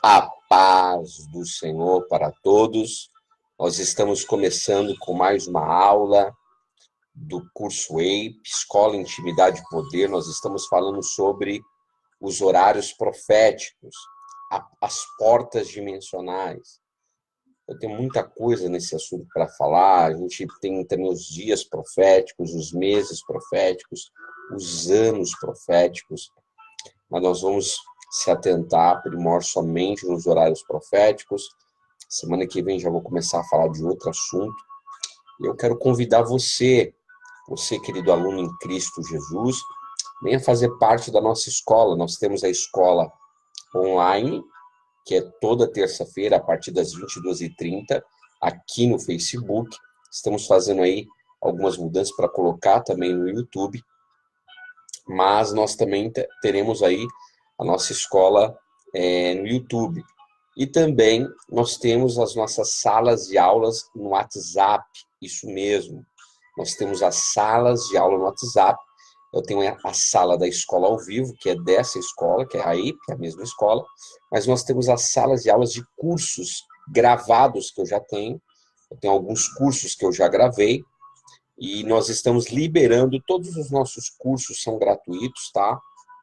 A paz do Senhor para todos. Nós estamos começando com mais uma aula do curso EIP, Escola Intimidade e Poder. Nós estamos falando sobre os horários proféticos, as portas dimensionais. Eu tenho muita coisa nesse assunto para falar. A gente tem também os dias proféticos, os meses proféticos, os anos proféticos, mas nós vamos se atentar primor somente nos horários proféticos. Semana que vem já vou começar a falar de outro assunto. Eu quero convidar você, querido aluno em Cristo Jesus, venha fazer parte da nossa escola. Nós temos a escola online, que é toda terça-feira, a partir das 22h30, aqui no Facebook. Estamos fazendo aí algumas mudanças para colocar também no YouTube, mas nós também teremos aí a nossa escola no YouTube. E também nós temos as nossas salas de aulas no WhatsApp, isso mesmo. Nós temos as salas de aula no WhatsApp. Eu tenho a sala da escola ao vivo, que é dessa escola, que é a EIP, a mesma escola, mas nós temos as salas de aulas de cursos gravados que eu já tenho. Eu tenho alguns cursos que eu já gravei, e nós estamos liberando, todos os nossos cursos são gratuitos, tá?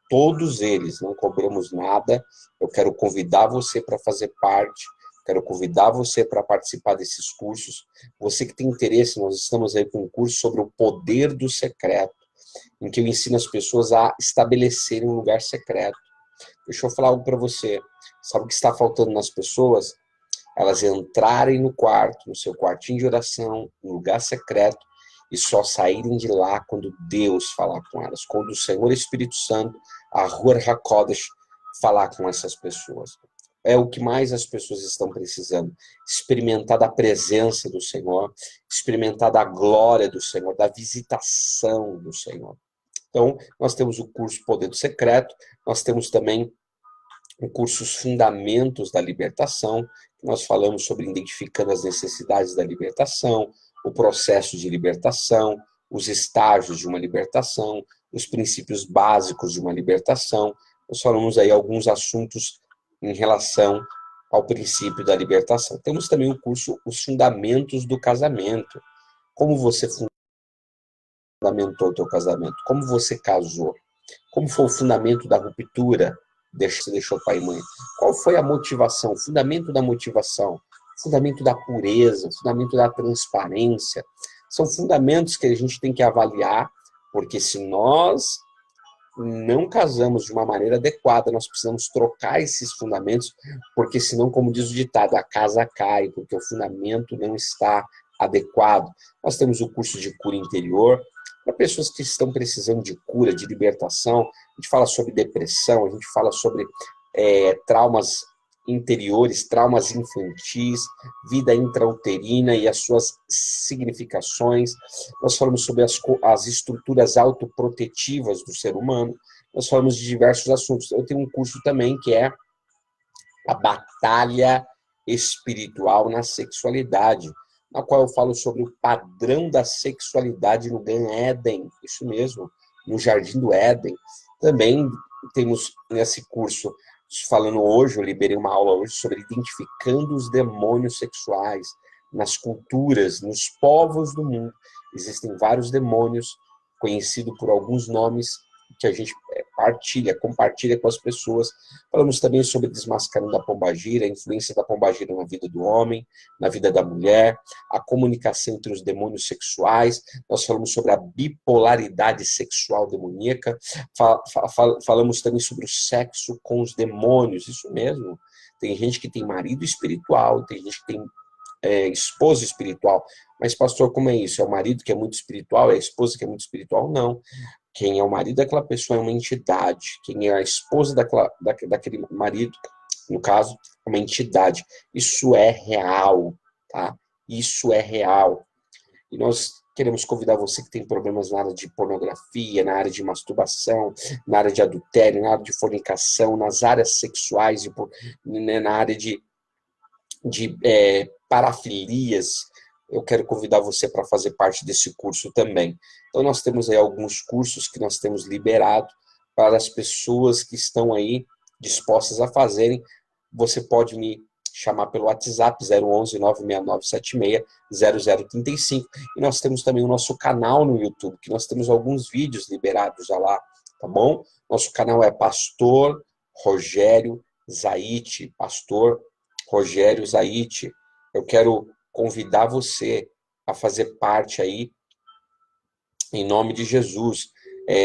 Todos eles, não cobramos nada. Eu quero convidar você para fazer parte, quero convidar você para participar desses cursos. Você que tem interesse, nós estamos aí com um curso sobre o poder do secreto, em que eu ensino as pessoas a estabelecerem um lugar secreto. Deixa eu falar algo para você. Sabe o que está faltando nas pessoas? Elas entrarem no quarto, no seu quartinho de oração, um lugar secreto, e só saírem de lá quando Deus falar com elas, quando o Senhor Espírito Santo, a Ruach HaKodesh, falar com essas pessoas. É o que mais as pessoas estão precisando. Experimentar da presença do Senhor, experimentar da glória do Senhor, da visitação do Senhor. Então, nós temos o curso Poder do Secreto, nós temos também o curso Os Fundamentos da Libertação, que nós falamos sobre identificando as necessidades da libertação, o processo de libertação, os estágios de uma libertação, os princípios básicos de uma libertação. Nós falamos aí alguns assuntos em relação ao princípio da libertação. Temos também o curso Os Fundamentos do Casamento. Como você fundamentou o teu casamento? Como você casou? Como foi o fundamento da ruptura? Você deixou pai e mãe? Qual foi a motivação? O fundamento da motivação? Fundamento da pureza, fundamento da transparência. São fundamentos que a gente tem que avaliar, porque se nós não casamos de uma maneira adequada, nós precisamos trocar esses fundamentos, porque senão, como diz o ditado, a casa cai, porque o fundamento não está adequado. Nós temos o curso de cura interior, para pessoas que estão precisando de cura, de libertação. A gente fala sobre depressão, a gente fala sobre traumas interiores, traumas infantis, vida intrauterina e as suas significações. Nós falamos sobre as estruturas autoprotetivas do ser humano. Nós falamos de diversos assuntos. Eu tenho um curso também que é a batalha espiritual na sexualidade, na qual eu falo sobre o padrão da sexualidade no Gan Éden, isso mesmo, no Jardim do Éden. Também temos nesse curso, falando hoje, eu liberei uma aula hoje sobre identificando os demônios sexuais nas culturas, nos povos do mundo. Existem vários demônios, conhecidos por alguns nomes, que a gente compartilha com as pessoas. Falamos também sobre desmascarando a pombagira, a influência da pombagira na vida do homem, na vida da mulher, a comunicação entre os demônios sexuais. Nós falamos sobre a bipolaridade sexual demoníaca. Falamos também sobre o sexo com os demônios, isso mesmo. Tem gente que tem marido espiritual, tem gente que tem esposa espiritual. Mas, pastor, como é isso? É o marido que é muito espiritual? É a esposa que é muito espiritual? Não. Quem é o marido daquela pessoa é uma entidade. Quem é a esposa daquele marido, no caso, é uma entidade. Isso é real, tá? Isso é real. E nós queremos convidar você que tem problemas na área de pornografia, na área de masturbação, na área de adultério, na área de fornicação, nas áreas sexuais, na área de parafilias. Eu quero convidar você para fazer parte desse curso também. Então, nós temos aí alguns cursos que nós temos liberado para as pessoas que estão aí dispostas a fazerem você pode me chamar pelo WhatsApp 011 96976 0035. E nós temos também o nosso canal no YouTube, que nós temos alguns vídeos liberados já lá, tá bom? Nosso canal é Pastor Rogério Zaite, Pastor Rogério Zaite. Eu quero convidar você a fazer parte aí, em nome de Jesus,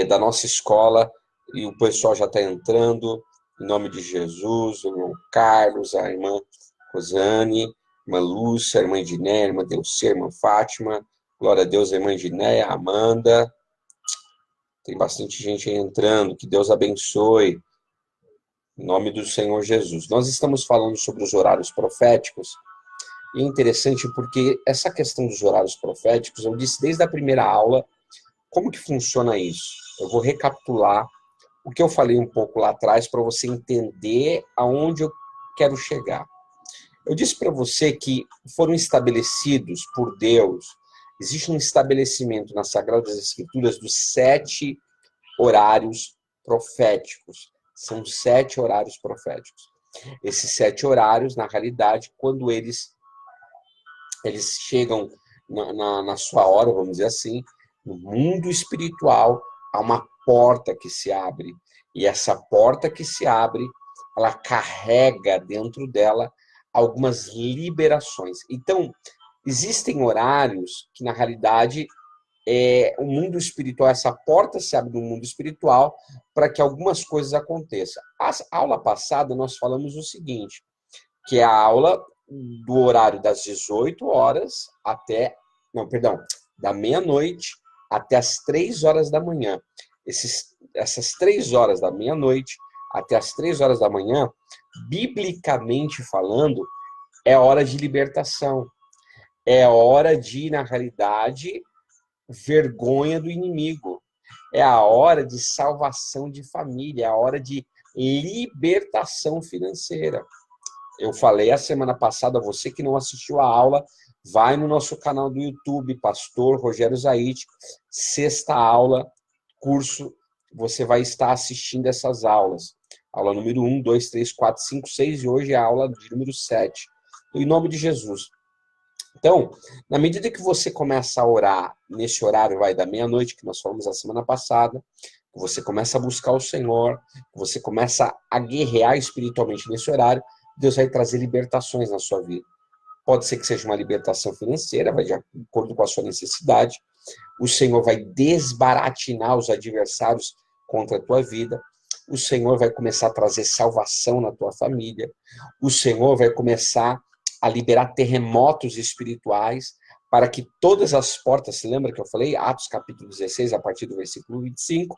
da nossa escola, e o pessoal já está entrando, em nome de Jesus, o irmão Carlos, a irmã Rosane, a irmã Lúcia, a irmã Diné, a irmã Delcia, a irmã Fátima, glória a Deus, a irmã Diné, a Amanda, tem bastante gente aí entrando, que Deus abençoe, em nome do Senhor Jesus. Nós estamos falando sobre os horários proféticos, e é interessante porque essa questão dos horários proféticos, eu disse desde a primeira aula, como que funciona isso? Eu vou recapitular o que eu falei um pouco lá atrás para você entender aonde eu quero chegar. Eu disse para você que foram estabelecidos por Deus, existe um estabelecimento nas Sagradas Escrituras dos 7 horários proféticos. São 7 horários proféticos. Esses 7 horários, na realidade, quando eles chegam na sua hora, vamos dizer assim, no mundo espiritual, há uma porta que se abre. E essa porta que se abre, ela carrega dentro dela algumas liberações. Então, existem horários que, na realidade, o mundo espiritual, essa porta se abre no mundo espiritual para que algumas coisas aconteçam. A aula passada, nós falamos o seguinte, que é a aula do horário das 18 horas até... Não, perdão, da meia-noite até as 3 horas da manhã. Essas 3 horas da meia-noite até as 3 horas da manhã, biblicamente falando, é hora de libertação. É hora de, na realidade, vergonha do inimigo. É a hora de salvação de família, é a hora de libertação financeira. Eu falei a semana passada, você que não assistiu a aula, vai no nosso canal do YouTube, Pastor Rogério Zaite, 6ª aula, curso, você vai estar assistindo essas aulas. Aula número 1, 2, 3, 4, 5, 6 e hoje é a aula de número 7. Em nome de Jesus. Então, na medida que você começa a orar, nesse horário vai da meia-noite, que nós falamos a semana passada, você começa a buscar o Senhor, você começa a guerrear espiritualmente nesse horário, Deus vai trazer libertações na sua vida. Pode ser que seja uma libertação financeira, vai de acordo com a sua necessidade. O Senhor vai desbaratinar os adversários contra a tua vida. O Senhor vai começar a trazer salvação na tua família. O Senhor vai começar a liberar terremotos espirituais para que todas as portas, se lembra que eu falei? Atos capítulo 16, a partir do versículo 25,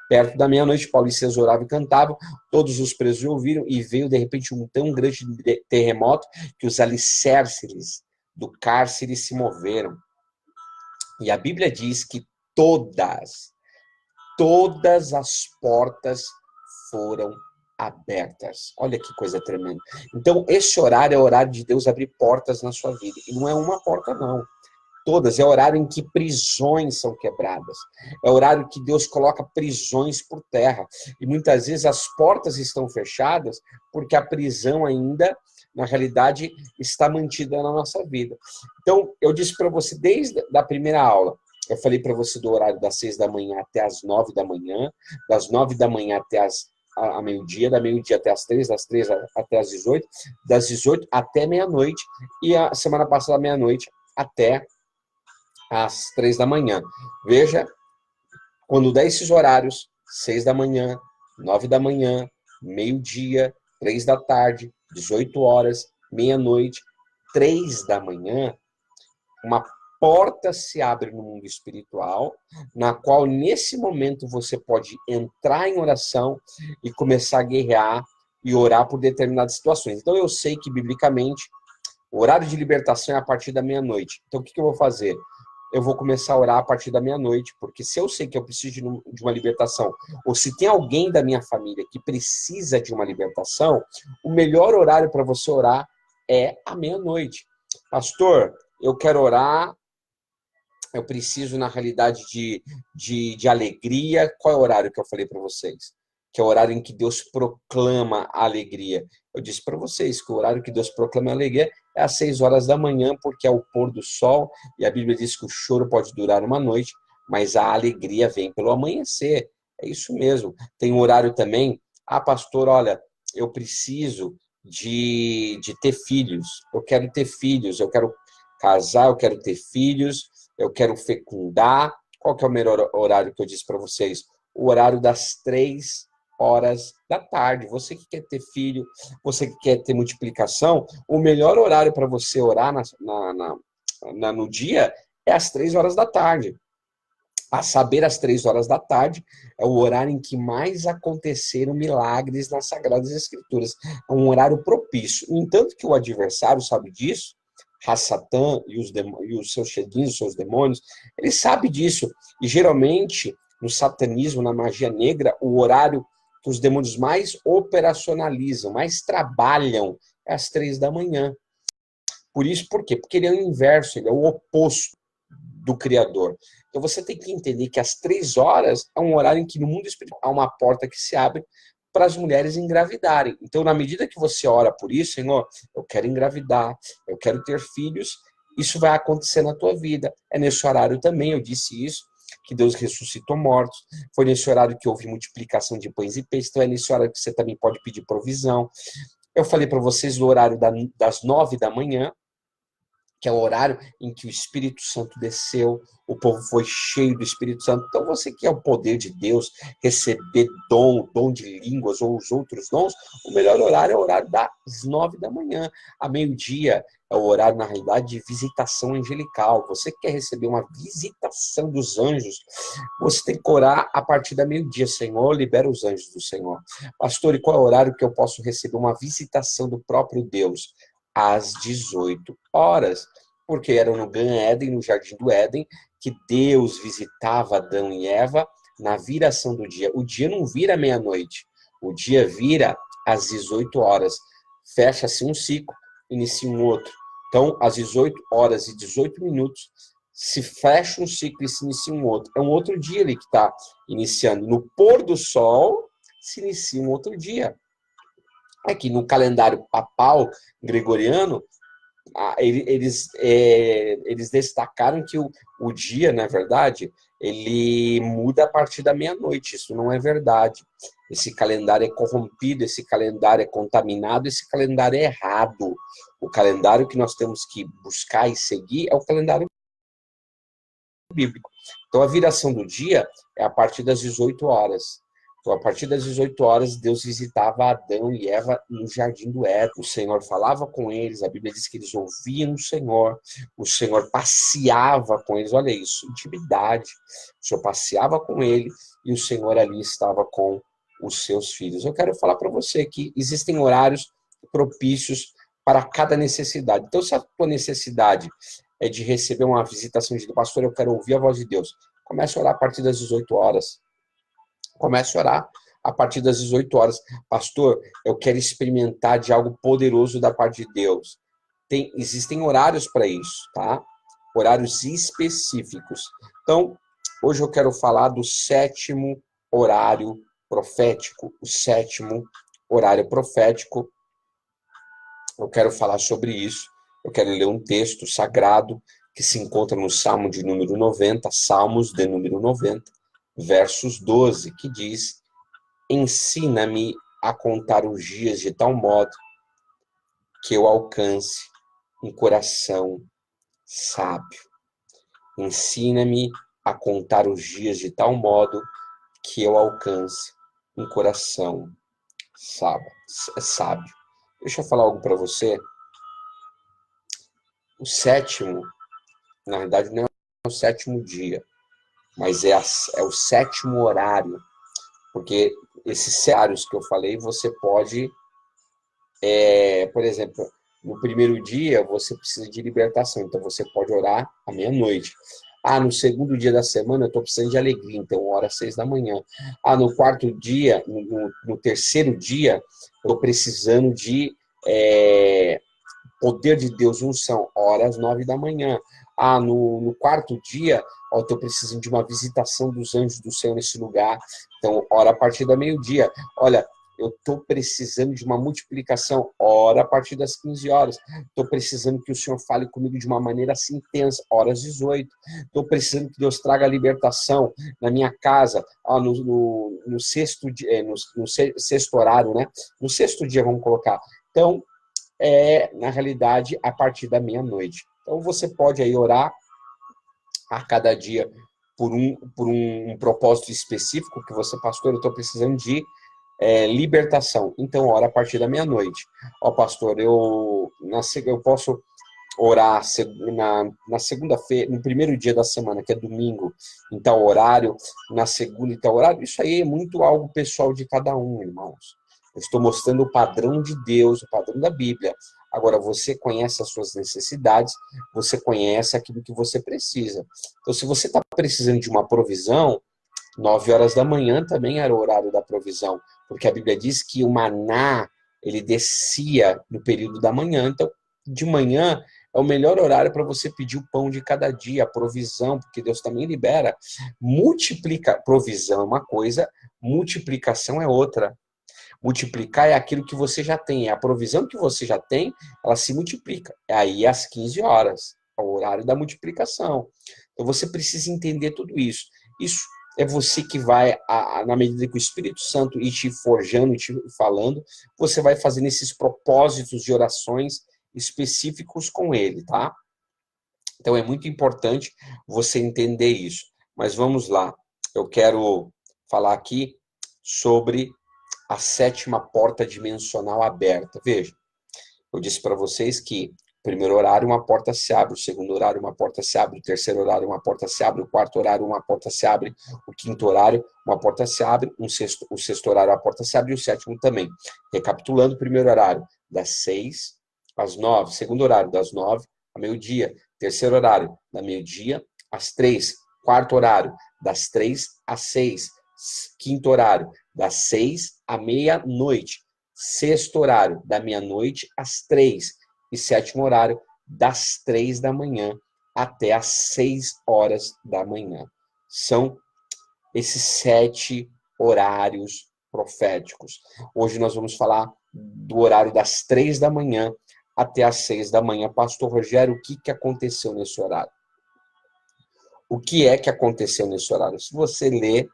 perto da meia-noite, Paulo e Silas oravam e cantavam, todos os presos ouviram e veio de repente um tão grande terremoto que os alicerces do cárcere se moveram. E a Bíblia diz que todas as portas foram abertas. Olha que coisa tremenda. Então, esse horário é o horário de Deus abrir portas na sua vida. E não é uma porta, não. Todas. É o horário em que prisões são quebradas. É o horário que Deus coloca prisões por terra. E muitas vezes as portas estão fechadas porque a prisão ainda, na realidade, está mantida na nossa vida. Então, eu disse para você desde a primeira aula, eu falei para você do horário das 6 da manhã até as 9 da manhã, das 9 da manhã até a meio-dia, da meio-dia até as 3, das 3 até as 18, das 18 até meia-noite, e a semana passada, meia-noite, até às 3 da manhã. Veja, quando der esses horários, 6 da manhã, 9 da manhã, meio-dia, 3 da tarde, 18 horas, meia-noite, 3 da manhã, uma porta se abre no mundo espiritual, na qual, nesse momento, você pode entrar em oração e começar a guerrear e orar por determinadas situações. Então, eu sei que, biblicamente, o horário de libertação é a partir da meia-noite. Então, o que eu vou fazer? Eu vou começar a orar a partir da meia-noite, porque se eu sei que eu preciso de uma libertação, ou se tem alguém da minha família que precisa de uma libertação, o melhor horário para você orar é a meia-noite. Pastor, eu quero orar, eu preciso, na realidade, de alegria. Qual é o horário que eu falei para vocês? Que é o horário em que Deus proclama a alegria. Eu disse para vocês que o horário que Deus proclama a alegria é às 6 horas da manhã, porque é o pôr do sol, e a Bíblia diz que o choro pode durar uma noite, mas a alegria vem pelo amanhecer. É isso mesmo. Tem um horário também. Ah, pastor, olha, eu preciso de ter filhos. Eu quero ter filhos, eu quero casar, eu quero ter filhos, eu quero fecundar. Qual que é o melhor horário que eu disse para vocês? O horário das 3 horas da tarde. Você que quer ter filho, você que quer ter multiplicação, o melhor horário para você orar no dia é às 3 horas da tarde. A saber, às 3 horas da tarde é o horário em que mais aconteceram milagres nas Sagradas Escrituras. É um horário propício. No entanto que o adversário sabe disso, Satã e os seus cheguinhos, os seus demônios, ele sabe disso. E geralmente, no satanismo, na magia negra, o horário que os demônios mais operacionalizam, mais trabalham, é às 3 da manhã. Por isso, por quê? Porque ele é o inverso, ele é o oposto do Criador. Então você tem que entender que às 3 horas é um horário em que no mundo espiritual há uma porta que se abre para as mulheres engravidarem. Então, na medida que você ora por isso, Senhor, eu quero engravidar, eu quero ter filhos, isso vai acontecer na tua vida. É nesse horário também, eu disse isso, que Deus ressuscitou mortos. Foi nesse horário que houve multiplicação de pães e peixes. Então é nesse horário que você também pode pedir provisão. Eu falei para vocês do horário das 9 da manhã, que é o horário em que o Espírito Santo desceu, o povo foi cheio do Espírito Santo. Então, você que é o poder de Deus, receber dom de línguas ou os outros dons, o melhor horário é o horário das 9 da manhã. A meio-dia é o horário, na realidade, de visitação angelical. Você que quer receber uma visitação dos anjos, você tem que orar a partir da meio-dia. Senhor, libera os anjos do Senhor. Pastor, e qual é o horário que eu posso receber uma visitação do próprio Deus? Às 18 horas, porque era no Gan Éden, no Jardim do Éden, que Deus visitava Adão e Eva na viração do dia. O dia não vira meia-noite, o dia vira às 18 horas. Fecha-se um ciclo, inicia um outro. Então, às 18 horas e 18 minutos, se fecha um ciclo e se inicia um outro. É um outro dia ali que está iniciando. No pôr do sol, se inicia um outro dia. Aqui no calendário papal gregoriano, eles destacaram que o dia, na verdade, ele muda a partir da meia-noite. Isso não é verdade. Esse calendário é corrompido, esse calendário é contaminado, esse calendário é errado. O calendário que nós temos que buscar e seguir é o calendário bíblico. Então, a viração do dia é a partir das 18 horas. Então, a partir das 18 horas, Deus visitava Adão e Eva no Jardim do Éden. O Senhor falava com eles, a Bíblia diz que eles ouviam o Senhor passeava com eles. Olha isso, intimidade. O Senhor passeava com ele e o Senhor ali estava com os seus filhos. Eu quero falar para você que existem horários propícios para cada necessidade. Então, se a tua necessidade é de receber uma visitação de pastor, eu quero ouvir a voz de Deus. Comece a orar a partir das 18 horas. Comece a orar a partir das 18 horas. Pastor, eu quero experimentar de algo poderoso da parte de Deus. Existem horários para isso, tá? Horários específicos. Então, hoje eu quero falar do 7º horário profético. O 7º horário profético. Eu quero falar sobre isso. Eu quero ler um texto sagrado que se encontra no Salmo de número 90, Salmos de número 90, versos 12, que diz: ensina-me a contar os dias de tal modo que eu alcance um coração sábio. Ensina-me a contar os dias de tal modo que eu alcance um coração sábio. Deixa eu falar algo para você. O 7º, na verdade, não é o 7º dia, mas é o 7º horário. Porque esses horários que eu falei, você pode, por exemplo, no primeiro dia você precisa de libertação, então você pode orar à meia-noite. No segundo dia da semana eu estou precisando de alegria, então ora às 6 da manhã. No quarto dia, no terceiro dia, eu estou precisando de poder de Deus, unção, ora às 9 da manhã. No quarto dia, eu estou precisando de uma visitação dos anjos do Senhor nesse lugar, então ora a partir da meio-dia. Olha, eu estou precisando de uma multiplicação, ora a partir das 15 horas. Estou precisando que o Senhor fale comigo de uma maneira assim intensa, horas 18. Estou precisando que Deus traga libertação na minha casa, no sexto dia, no sexto horário, né? No sexto dia, vamos colocar. Então, na realidade, a partir da meia-noite. Então, você pode aí orar a cada dia por um propósito específico que você, pastor, eu estou precisando de libertação. Então, ora a partir da meia-noite. Ó, pastor, eu posso orar na segunda-feira, no primeiro dia da semana, que é domingo, em tal horário, na segunda em tal horário. Isso aí é muito algo pessoal de cada um, irmãos. Eu estou mostrando o padrão de Deus, o padrão da Bíblia. Agora, você conhece as suas necessidades, você conhece aquilo que você precisa. Então, se você está precisando de uma provisão, 9 horas da manhã também era o horário da provisão, porque a Bíblia diz que o maná, ele descia no período da manhã. Então, de manhã é o melhor horário para você pedir o pão de cada dia, a provisão, porque Deus também libera. Provisão é uma coisa, multiplicação é outra. Multiplicar é aquilo que você já tem, é a provisão que você já tem, ela se multiplica. É aí às 15 horas, é o horário da multiplicação. Então você precisa entender tudo isso. Isso é você que vai, na medida que o Espírito Santo ir te forjando, te falando, você vai fazendo esses propósitos de orações específicos com ele, tá? Então é muito importante você entender isso. Mas vamos lá. Eu quero falar aqui sobre a 7ª porta dimensional aberta. Veja, eu disse para vocês que o primeiro horário uma porta se abre, o segundo horário uma porta se abre, o terceiro horário uma porta se abre, o quarto horário uma porta se abre, o quinto horário uma porta se abre, o sexto horário a porta se abre e o sétimo também. Recapitulando, o primeiro horário das 6 às 9, segundo horário das 9 ao meio-dia, terceiro horário da meio-dia às 3, quarto horário das 3 às 6, quinto horário das 6 à meia-noite, sexto horário da meia-noite às 3 e sétimo horário das 3 da manhã até às 6 horas da manhã. São esses 7 horários proféticos. Hoje nós vamos falar do horário das 3 da manhã até às 6 da manhã. Pastor Rogério, o que aconteceu nesse horário? O que é que aconteceu nesse horário? Se você ler,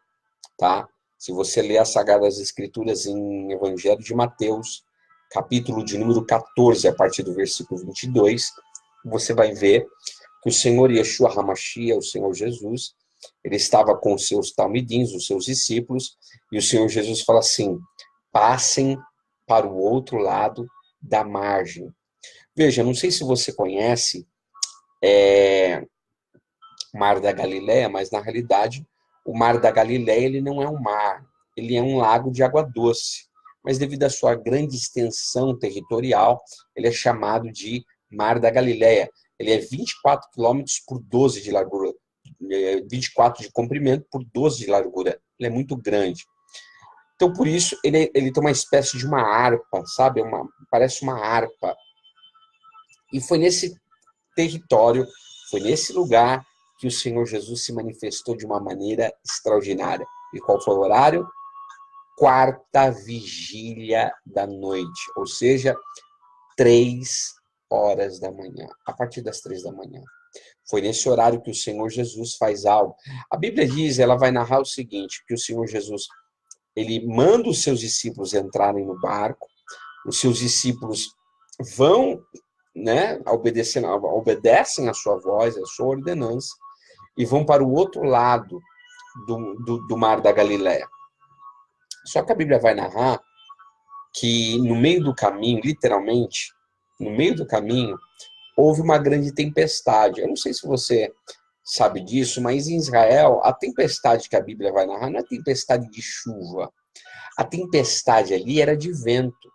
tá? Se você ler as Sagradas Escrituras em Evangelho de Mateus, capítulo de número 14, a partir do versículo 22, você vai ver que o Senhor Yeshua HaMashiach, o Senhor Jesus, ele estava com os seus talmidim, os seus discípulos, e o Senhor Jesus fala assim: passem para o outro lado da margem. Veja, não sei se você conhece o Mar da Galileia, mas na realidade o Mar da Galileia ele não é um mar, ele é um lago de água doce. Mas devido à sua grande extensão territorial, ele é chamado de Mar da Galileia. Ele é 24 quilômetros por 12 de largura, 24 de comprimento por 12 de largura. Ele é muito grande. Então, por isso, ele tem uma espécie de uma harpa, sabe? Parece uma harpa. E foi nesse território, foi nesse lugar que o Senhor Jesus se manifestou de uma maneira extraordinária. E qual foi o horário? Quarta vigília da noite, ou seja, 3 horas da manhã, a partir das 3 da manhã. Foi nesse horário que o Senhor Jesus faz algo. A Bíblia diz, ela vai narrar o seguinte, que o Senhor Jesus, ele manda os seus discípulos entrarem no barco, os seus discípulos vão, né, obedecem a sua voz, a sua ordenança, e vão para o outro lado do Mar da Galileia. Só que a Bíblia vai narrar que no meio do caminho, literalmente, no meio do caminho, houve uma grande tempestade. Eu não sei se você sabe disso, mas em Israel, a tempestade que a Bíblia vai narrar não é tempestade de chuva. A tempestade ali era de vento.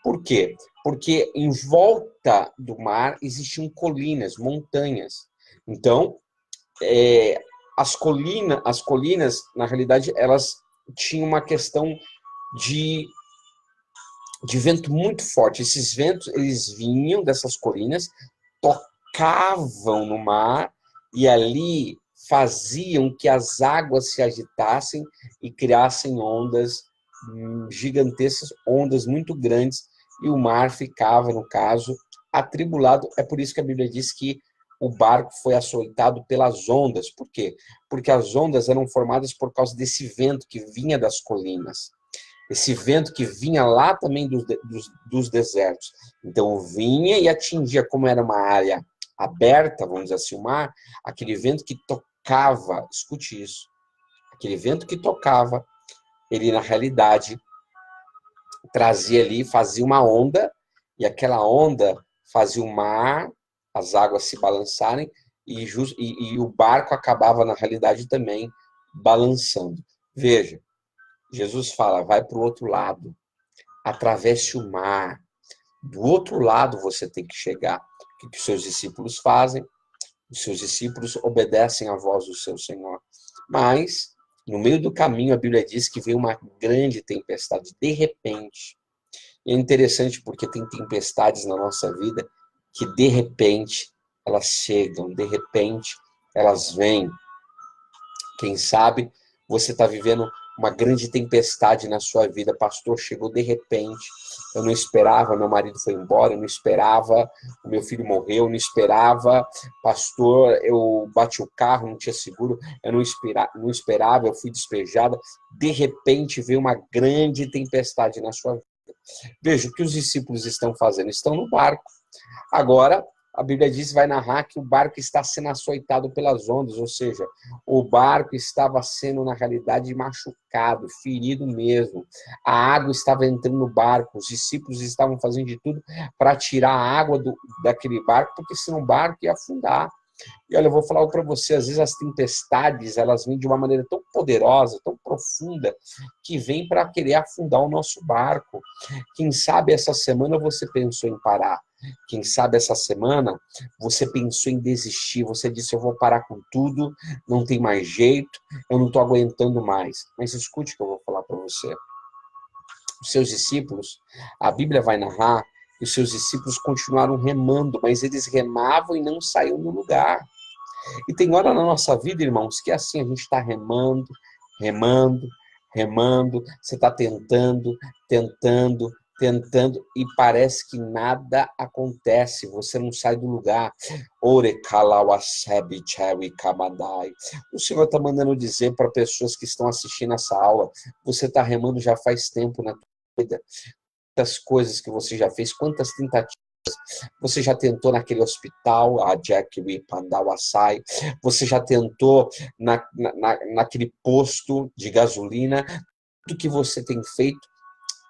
Por quê? Porque em volta do mar existiam colinas, montanhas. Então, as colinas, na realidade, elas tinham uma questão de vento muito forte. Esses ventos, eles vinham dessas colinas, tocavam no mar e ali faziam que as águas se agitassem e criassem ondas gigantescas, ondas muito grandes, e o mar ficava, no caso, atribulado. É por isso que a Bíblia diz que o barco foi açoitado pelas ondas. Por quê? Porque as ondas eram formadas por causa desse vento que vinha das colinas. Esse vento que vinha lá também dos desertos. Então vinha e atingia, como era uma área aberta, vamos dizer assim, o mar, aquele vento que tocava, escute isso, aquele vento que tocava, ele na realidade trazia ali, fazia uma onda, e aquela onda fazia o mar, as águas se balançarem, e o barco acabava na realidade também balançando. Veja, Jesus fala, vai para o outro lado, atravesse o mar, do outro lado você tem que chegar. O que os seus discípulos fazem? Os seus discípulos obedecem à voz do seu Senhor. Mas, no meio do caminho, a Bíblia diz que veio uma grande tempestade, de repente. E é interessante porque tem tempestades na nossa vida que, de repente, elas chegam, de repente, elas vêm. Quem sabe você está vivendo uma grande tempestade na sua vida. Pastor, chegou de repente, eu não esperava, meu marido foi embora, eu não esperava, o meu filho morreu, eu não esperava, pastor, eu bati o carro, não tinha seguro, eu não esperava, eu fui despejada. De repente veio uma grande tempestade na sua vida. Veja, o que os discípulos estão fazendo? Estão no barco. Agora, a Bíblia diz, vai narrar que o barco está sendo açoitado pelas ondas, ou seja, o barco estava sendo, na realidade, machucado, ferido mesmo. A água estava entrando no barco, os discípulos estavam fazendo de tudo para tirar a água daquele barco, porque senão o barco ia afundar. E olha, eu vou falar para você, às vezes as tempestades, elas vêm de uma maneira tão poderosa, tão profunda, que vem para querer afundar o nosso barco. Quem sabe essa semana você pensou em parar. Quem sabe essa semana você pensou em desistir, você disse, eu vou parar com tudo, não tem mais jeito, eu não estou aguentando mais. Mas escute o que eu vou falar para você. Os seus discípulos, a Bíblia vai narrar que os seus discípulos continuaram remando, mas eles remavam e não saíam do lugar. E tem hora na nossa vida, irmãos, que é assim, a gente está remando, remando, remando, você está tentando, tentando, tentando, e parece que nada acontece, você não sai do lugar. O Senhor está mandando dizer para pessoas que estão assistindo essa aula, você está remando já faz tempo na tua vida, quantas coisas que você já fez, quantas tentativas você já tentou naquele hospital, a Jack Pandawasai, você já tentou naquele posto de gasolina, tudo que você tem feito,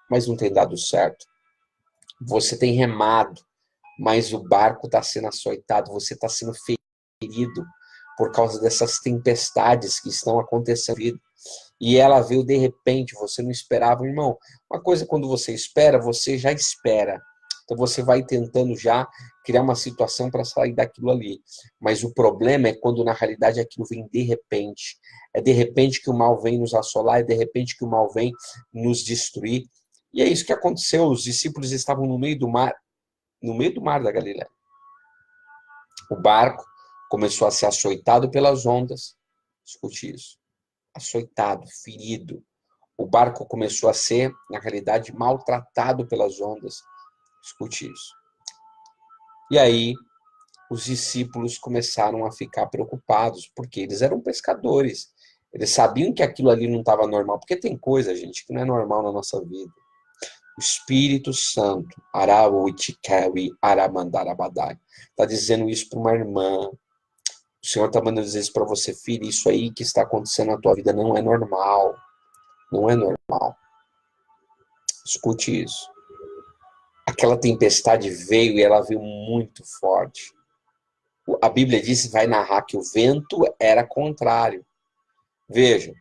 mas não tem dado certo. Você tem remado, mas o barco está sendo açoitado, você está sendo ferido por causa dessas tempestades que estão acontecendo. E ela veio de repente, você não esperava, irmão. Uma coisa, quando você espera, você já espera. Então você vai tentando já criar uma situação para sair daquilo ali. Mas o problema é quando na realidade aquilo vem de repente. É de repente que o mal vem nos assolar, é de repente que o mal vem nos destruir. E é isso que aconteceu. Os discípulos estavam no meio do mar da Galileia. O barco começou a ser açoitado pelas ondas. Escute isso. Açoitado, ferido. O barco começou a ser, na realidade, maltratado pelas ondas. Escute isso. E aí, os discípulos começaram a ficar preocupados, porque eles eram pescadores. Eles sabiam que aquilo ali não estava normal, porque tem coisa, gente, que não é normal na nossa vida. O Espírito Santo, está dizendo isso para uma irmã. O Senhor está mandando dizer isso para você, filho, isso aí que está acontecendo na tua vida não é normal. Não é normal. Escute isso. Aquela tempestade veio e ela veio muito forte. A Bíblia diz, vai narrar que o vento era contrário. Veja,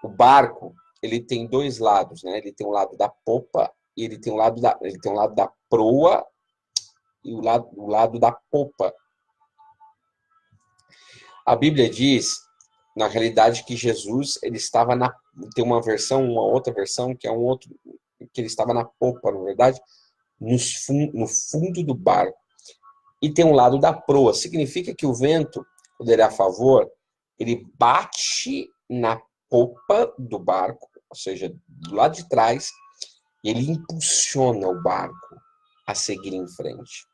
o barco, ele tem dois lados, né? Ele tem um lado da popa e ele tem um lado da proa e o lado da popa. A Bíblia diz, na realidade, que Jesus, ele estava tem uma outra versão, que ele estava na popa, na verdade, no fundo do barco. E tem um lado da proa. Significa que o vento, quando ele é a favor, ele bate na popa do barco, ou seja, do lado de trás, e ele impulsiona o barco a seguir em frente.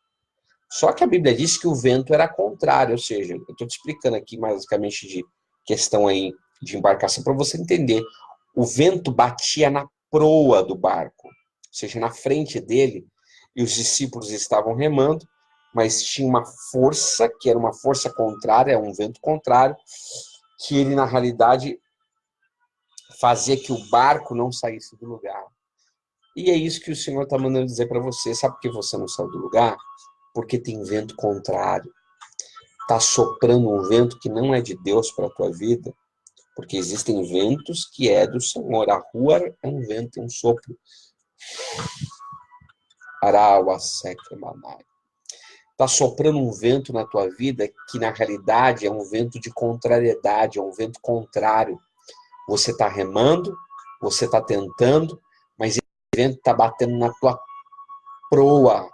Só que a Bíblia diz que o vento era contrário, ou seja, eu estou te explicando aqui basicamente de questão aí de embarcação para você entender. O vento batia na proa do barco, ou seja, na frente dele, e os discípulos estavam remando, mas tinha uma força, que era uma força contrária, um vento contrário, que ele, na realidade, fazia que o barco não saísse do lugar. E é isso que o Senhor está mandando dizer para você. Sabe por que você não saiu do lugar? Porque tem vento contrário. Está soprando um vento que não é de Deus para a tua vida, porque existem ventos que é do Senhor. A rua é um vento, é um sopro. Está soprando um vento na tua vida que, na realidade, é um vento de contrariedade, é um vento contrário. Você está remando, você está tentando, mas esse vento está batendo na tua proa,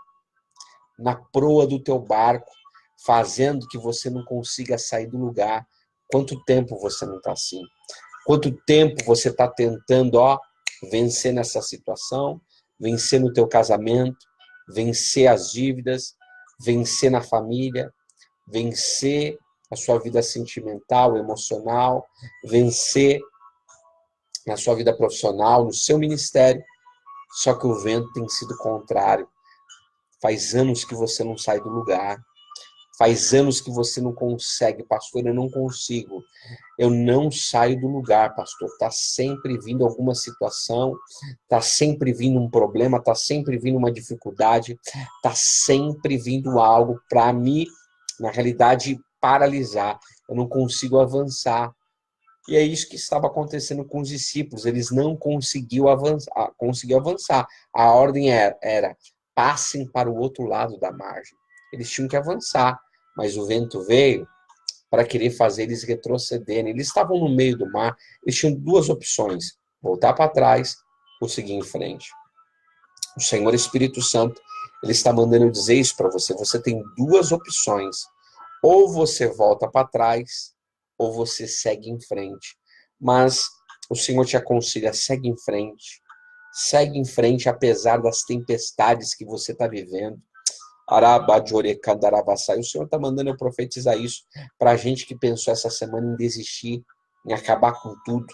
na proa do teu barco, fazendo que você não consiga sair do lugar. Quanto tempo você não está assim? Quanto tempo você está tentando, vencer nessa situação, vencer no teu casamento, vencer as dívidas, vencer na família, vencer a sua vida sentimental, emocional, vencer na sua vida profissional, no seu ministério, só que o vento tem sido contrário. Faz anos que você não sai do lugar. Faz anos que você não consegue, pastor, eu não consigo. Eu não saio do lugar, pastor. Está sempre vindo alguma situação, está sempre vindo um problema, está sempre vindo uma dificuldade, está sempre vindo algo para me, na realidade, paralisar. Eu não consigo avançar. E é isso que estava acontecendo com os discípulos. Eles não conseguiam avançar. A ordem era passem para o outro lado da margem. Eles tinham que avançar, mas o vento veio para querer fazer eles retrocederem. Eles estavam no meio do mar, eles tinham duas opções: voltar para trás ou seguir em frente. O Senhor Espírito Santo, ele está mandando dizer isso para você. Você tem duas opções: ou você volta para trás, ou você segue em frente. Mas o Senhor te aconselha, segue em frente. Segue em frente, apesar das tempestades que você está vivendo. O Senhor está mandando eu profetizar isso para a gente que pensou essa semana em desistir, em acabar com tudo.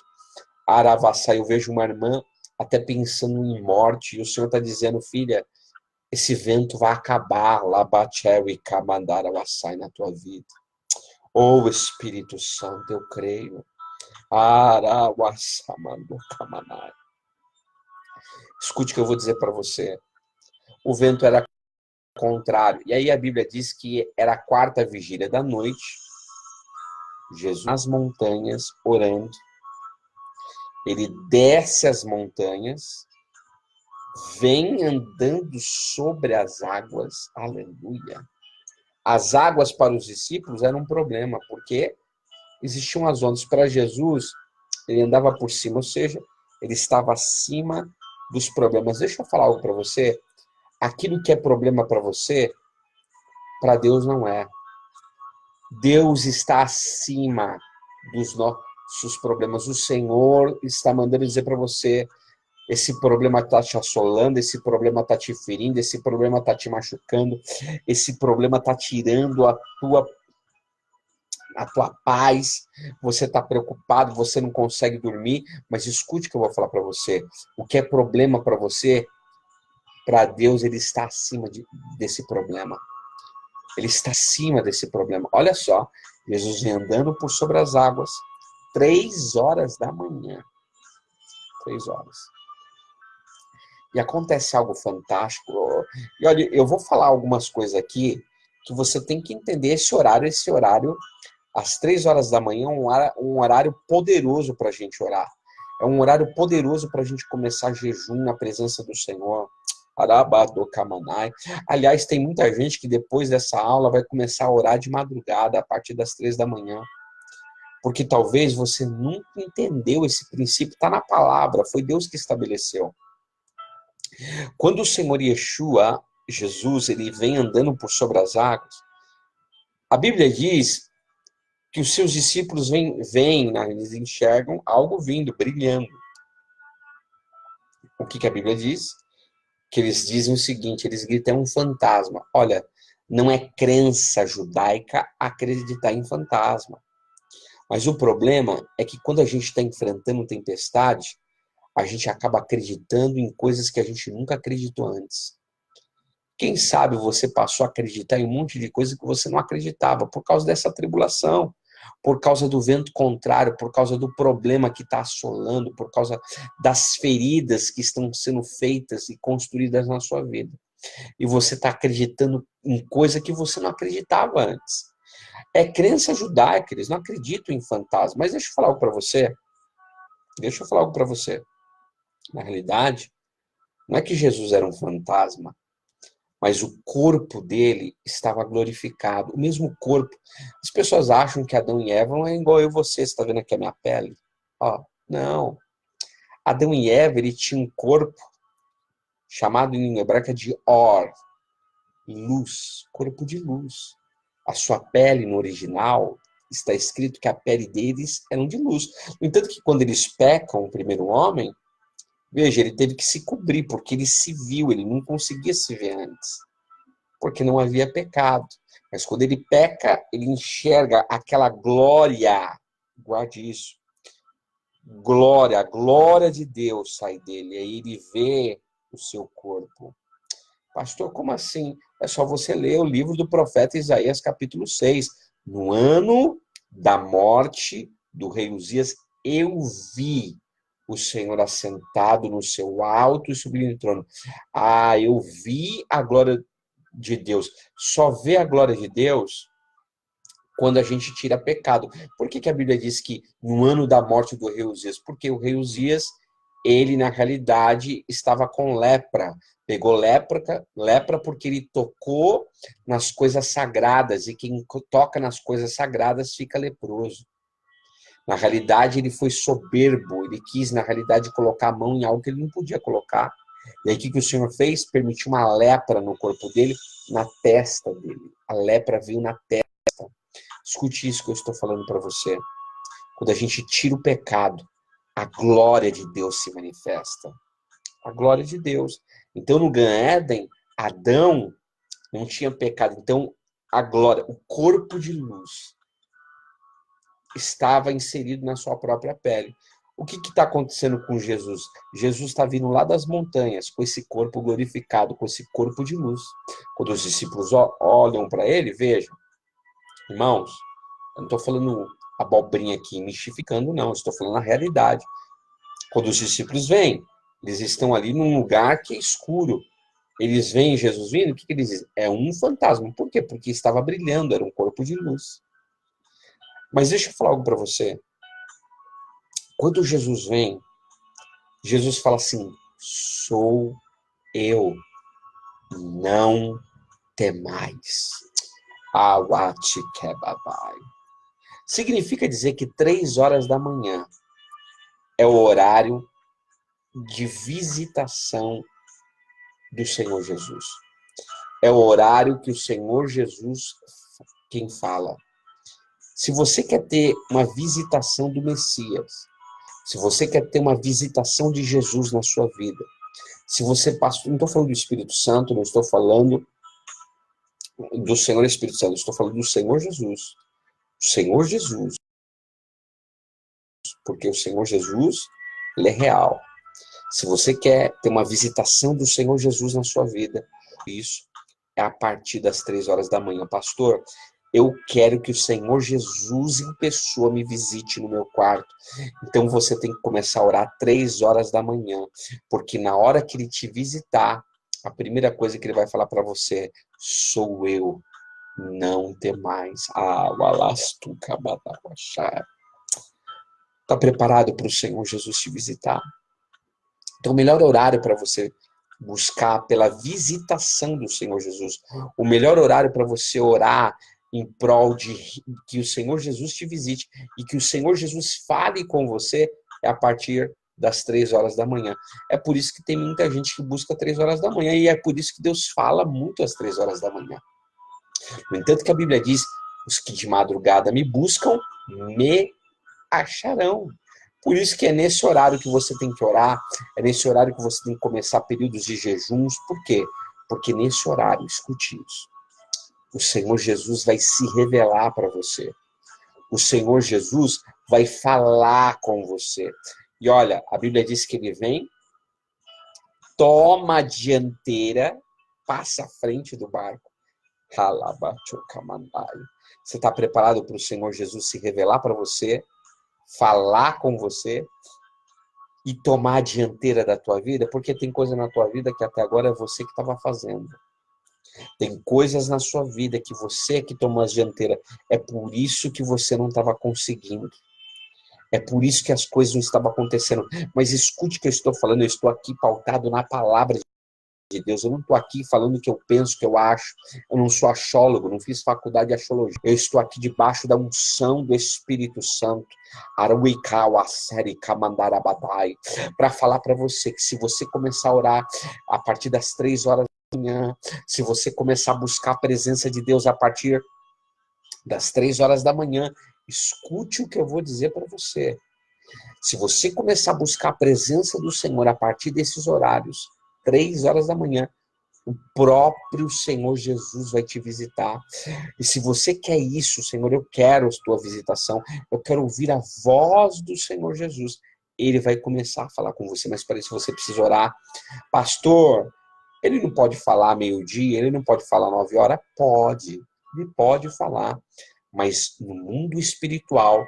Aravassai, eu vejo uma irmã até pensando em morte, e o Senhor está dizendo, filha, esse vento vai acabar, Labachewi Kamandarawassai, na tua vida. Oh, Espírito Santo, eu creio. Arawassamando Kamanai. Escute o que eu vou dizer para você. O vento era contrário. E aí a Bíblia diz que era a quarta vigília da noite. Jesus nas montanhas, orando. Ele desce as montanhas, vem andando sobre as águas. Aleluia. As águas para os discípulos eram um problema, porque existiam as ondas. Para Jesus, ele andava por cima, ou seja, ele estava acima dos problemas. Deixa eu falar algo para você. Aquilo que é problema para você, para Deus não é. Deus está acima dos nossos problemas. O Senhor está mandando dizer para você, esse problema está te assolando, esse problema está te ferindo, esse problema está te machucando, esse problema está tirando a tua paz, você está preocupado, você não consegue dormir, mas escute o que eu vou falar para você. O que é problema para você, para Deus, ele está acima desse problema. Ele está acima desse problema. Olha só, Jesus vem andando por sobre as águas, 3 horas da manhã. 3 horas. E acontece algo fantástico. E olha, eu vou falar algumas coisas aqui que você tem que entender esse horário, às 3 horas da manhã, um horário poderoso para a gente orar. É um horário poderoso para a gente começar jejum na presença do Senhor. Aliás, tem muita gente que depois dessa aula vai começar a orar de madrugada, a partir das 3 da manhã. Porque talvez você nunca entendeu esse princípio, está na palavra, foi Deus que estabeleceu. Quando o Senhor Yeshua, Jesus, ele vem andando por sobre as águas, a Bíblia diz que os seus discípulos vêm, eles enxergam algo vindo, brilhando. O que a Bíblia diz? Que eles dizem o seguinte, eles gritam, é um fantasma. Olha, não é crença judaica acreditar em fantasma. Mas o problema é que quando a gente está enfrentando tempestade, a gente acaba acreditando em coisas que a gente nunca acreditou antes. Quem sabe você passou a acreditar em um monte de coisa que você não acreditava por causa dessa tribulação, por causa do vento contrário, por causa do problema que está assolando, por causa das feridas que estão sendo feitas e construídas na sua vida. E você está acreditando em coisa que você não acreditava antes. É crença judaica, eles não acreditam em fantasmas. Mas deixa eu falar algo para você. Na realidade, não é que Jesus era um fantasma, mas o corpo dele estava glorificado. O mesmo corpo. As pessoas acham que Adão e Eva é igual eu e você. Você está vendo aqui a minha pele? Ó, não. Adão e Eva, ele tinha um corpo chamado em língua hebraica de Or, luz, corpo de luz. A sua pele no original está escrito que a pele deles era de luz. No entanto, que quando eles pecam, o primeiro homem, veja, ele teve que se cobrir, porque ele se viu, ele não conseguia se ver antes, porque não havia pecado. Mas quando ele peca, ele enxerga aquela glória, guarde isso, glória, a glória de Deus sai dele, aí ele vê o seu corpo. Pastor, como assim? É só você ler o livro do profeta Isaías, capítulo 6. No ano da morte do rei Uzias, eu vi o Senhor assentado no seu alto e sublime trono. Ah, eu vi a glória de Deus. Só vê a glória de Deus quando a gente tira pecado. Por que a Bíblia diz que no ano da morte do rei Uzias? Porque o rei Uzias, ele na realidade estava com lepra. Pegou lepra porque ele tocou nas coisas sagradas, e quem toca nas coisas sagradas fica leproso. Na realidade, ele foi soberbo, ele quis, na realidade, colocar a mão em algo que ele não podia colocar. E aí, o que o Senhor fez? Permitiu uma lepra no corpo dele, na testa dele. A lepra veio na testa. Escute isso que eu estou falando para você. Quando a gente tira o pecado, a glória de Deus se manifesta. A glória de Deus. Então, no Gan Éden, Adão não tinha pecado. Então, a glória, o corpo de luz, estava inserido na sua própria pele. O que está acontecendo com Jesus? Jesus está vindo lá das montanhas, com esse corpo glorificado, com esse corpo de luz. Quando os discípulos olham para ele, vejam, irmãos, eu não estou falando abobrinha aqui, mistificando, não, estou falando a realidade. Quando os discípulos vêm, eles estão ali num lugar que é escuro. Eles veem Jesus vindo, o que eles dizem? É um fantasma. Por quê? Porque estava brilhando, era um corpo de luz. Mas deixa eu falar algo para você. Quando Jesus vem, Jesus fala assim, sou eu, não temais. Awati kebabai. Significa dizer que 3 horas da manhã é o horário de visitação do Senhor Jesus. É o horário que o Senhor Jesus quem fala. Se você quer ter uma visitação do Messias, se você quer ter uma visitação de Jesus na sua vida, se você passa, não estou falando do Espírito Santo, não estou falando do Senhor Espírito Santo, estou falando do Senhor Jesus. O Senhor Jesus. Porque o Senhor Jesus, ele é real. Se você quer ter uma visitação do Senhor Jesus na sua vida, isso é a partir das 3 horas da manhã. Pastor, eu quero que o Senhor Jesus em pessoa me visite no meu quarto. Então você tem que começar a orar 3 horas da manhã, porque na hora que ele te visitar, a primeira coisa que ele vai falar para você é, sou eu, não temais. Está preparado para o Senhor Jesus te visitar? Então, o melhor horário para você buscar pela visitação do Senhor Jesus, o melhor horário para você orar em prol de que o Senhor Jesus te visite e que o Senhor Jesus fale com você é a partir das 3 horas da manhã. É por isso que tem muita gente que busca 3 horas da manhã e é por isso que Deus fala muito às 3 horas da manhã. No entanto que a Bíblia diz, os que de madrugada me buscam, me acharão. Por isso que é nesse horário que você tem que orar, é nesse horário que você tem que começar períodos de jejuns. Por quê? Porque nesse horário, escute isso, o Senhor Jesus vai se revelar para você. O Senhor Jesus vai falar com você. E olha, a Bíblia diz que ele vem, toma a dianteira, passa à frente do barco. Você está preparado para o Senhor Jesus se revelar para você, falar com você e tomar a dianteira da tua vida? Porque tem coisa na tua vida que até agora é você que estava fazendo. Tem coisas na sua vida que você é que tomou a dianteira. É por isso que você não estava conseguindo. É por isso que as coisas não estavam acontecendo. Mas escute o que eu estou falando, eu estou aqui pautado na palavra de Deus. Eu não estou aqui falando o que eu penso, o que eu acho. Eu não sou achólogo, não fiz faculdade de astrologia. Eu estou aqui debaixo da unção do Espírito Santo para falar para você que se você começar a orar a partir das 3 horas da manhã, se você começar a buscar a presença de Deus a partir das 3 horas da manhã, escute o que eu vou dizer para você. Se você começar a buscar a presença do Senhor a partir desses horários, 3 horas da manhã, o próprio Senhor Jesus vai te visitar. E se você quer isso, Senhor, eu quero a tua visitação, eu quero ouvir a voz do Senhor Jesus. Ele vai começar a falar com você, mas para isso você precisa orar. Pastor, ele não pode falar meio-dia, ele não pode falar 9 horas? Pode, ele pode falar. Mas no mundo espiritual,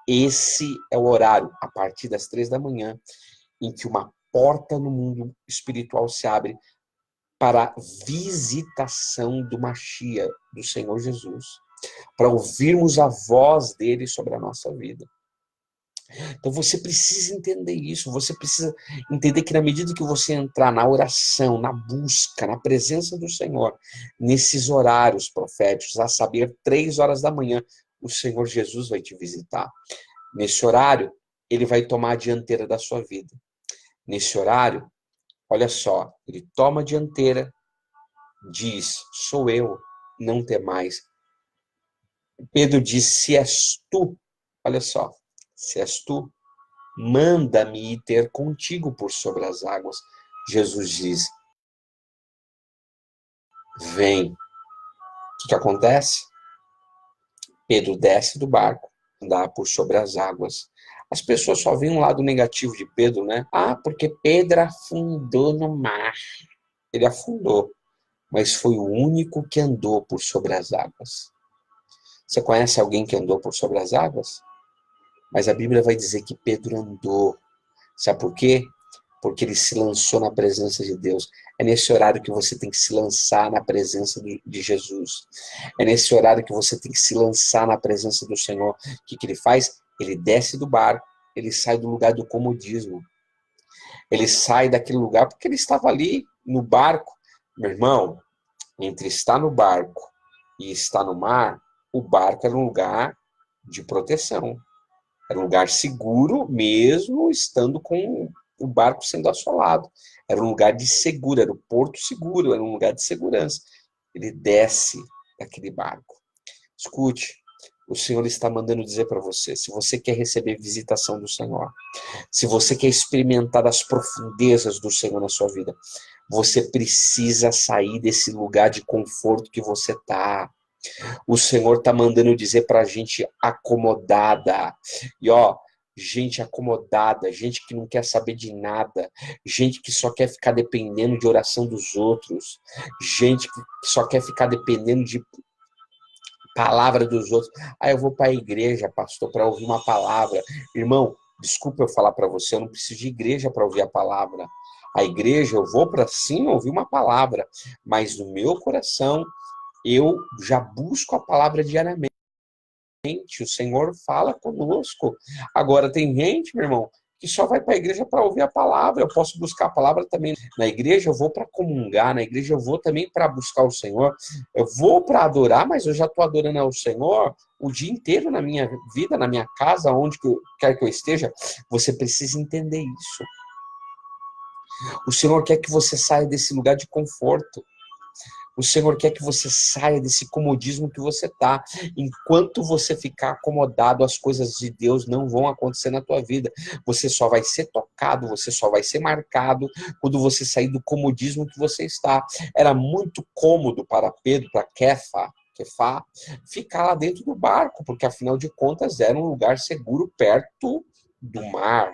esse é o horário, a partir das 3 da manhã, em que uma porta no mundo espiritual se abre para a visitação do Mashiach, do Senhor Jesus, para ouvirmos a voz dele sobre a nossa vida. Então você precisa entender isso, você precisa entender que na medida que você entrar na oração, na busca, na presença do Senhor, nesses horários proféticos, a saber, 3 horas da manhã, o Senhor Jesus vai te visitar. Nesse horário, ele vai tomar a dianteira da sua vida. Nesse horário, olha só, ele toma a dianteira, diz, sou eu, não temais. Pedro diz, se és tu, olha só, se és tu, manda-me ir ter contigo por sobre as águas. Jesus diz, vem. O que acontece? Pedro desce do barco, andar por sobre as águas. As pessoas só veem um lado negativo de Pedro, né? Ah, porque Pedro afundou no mar. Ele afundou, mas foi o único que andou por sobre as águas. Você conhece alguém que andou por sobre as águas? Mas a Bíblia vai dizer que Pedro andou. Sabe por quê? Porque ele se lançou na presença de Deus. É nesse horário que você tem que se lançar na presença de Jesus. É nesse horário que você tem que se lançar na presença do Senhor. O que ele faz? Ele desce do barco, ele sai do lugar do comodismo. Ele sai daquele lugar porque ele estava ali no barco. Meu irmão, entre estar no barco e estar no mar, o barco era um lugar de proteção. Era um lugar seguro, mesmo estando com o barco sendo assolado. Era um lugar de seguro, era um porto seguro, era um lugar de segurança. Ele desce daquele barco. Escute, o Senhor está mandando dizer para você, se você quer receber visitação do Senhor, se você quer experimentar as profundezas do Senhor na sua vida, você precisa sair desse lugar de conforto que você está. O Senhor está mandando dizer para a gente acomodada. E gente acomodada, gente que não quer saber de nada, gente que só quer ficar dependendo de oração dos outros, gente que só quer ficar dependendo de palavra dos outros. Ah, eu vou para a igreja, pastor, para ouvir uma palavra. Irmão, desculpa eu falar para você, eu não preciso de igreja para ouvir a palavra. A igreja, eu vou para sim ouvir uma palavra, mas no meu coração, eu já busco a palavra diariamente. O Senhor fala conosco. Agora, tem gente, meu irmão, que só vai para a igreja para ouvir a palavra. Eu posso buscar a palavra também na igreja, eu vou para comungar, na igreja eu vou também para buscar o Senhor. Eu vou para adorar, mas eu já estou adorando ao Senhor o dia inteiro na minha vida, na minha casa, onde quer que eu esteja. Você precisa entender isso. O Senhor quer que você saia desse lugar de conforto. O Senhor quer que você saia desse comodismo que você está. Enquanto você ficar acomodado, as coisas de Deus não vão acontecer na tua vida. Você só vai ser tocado, você só vai ser marcado quando você sair do comodismo que você está. Era muito cômodo para Pedro, para Kefá, ficar lá dentro do barco, porque afinal de contas era um lugar seguro perto do mar,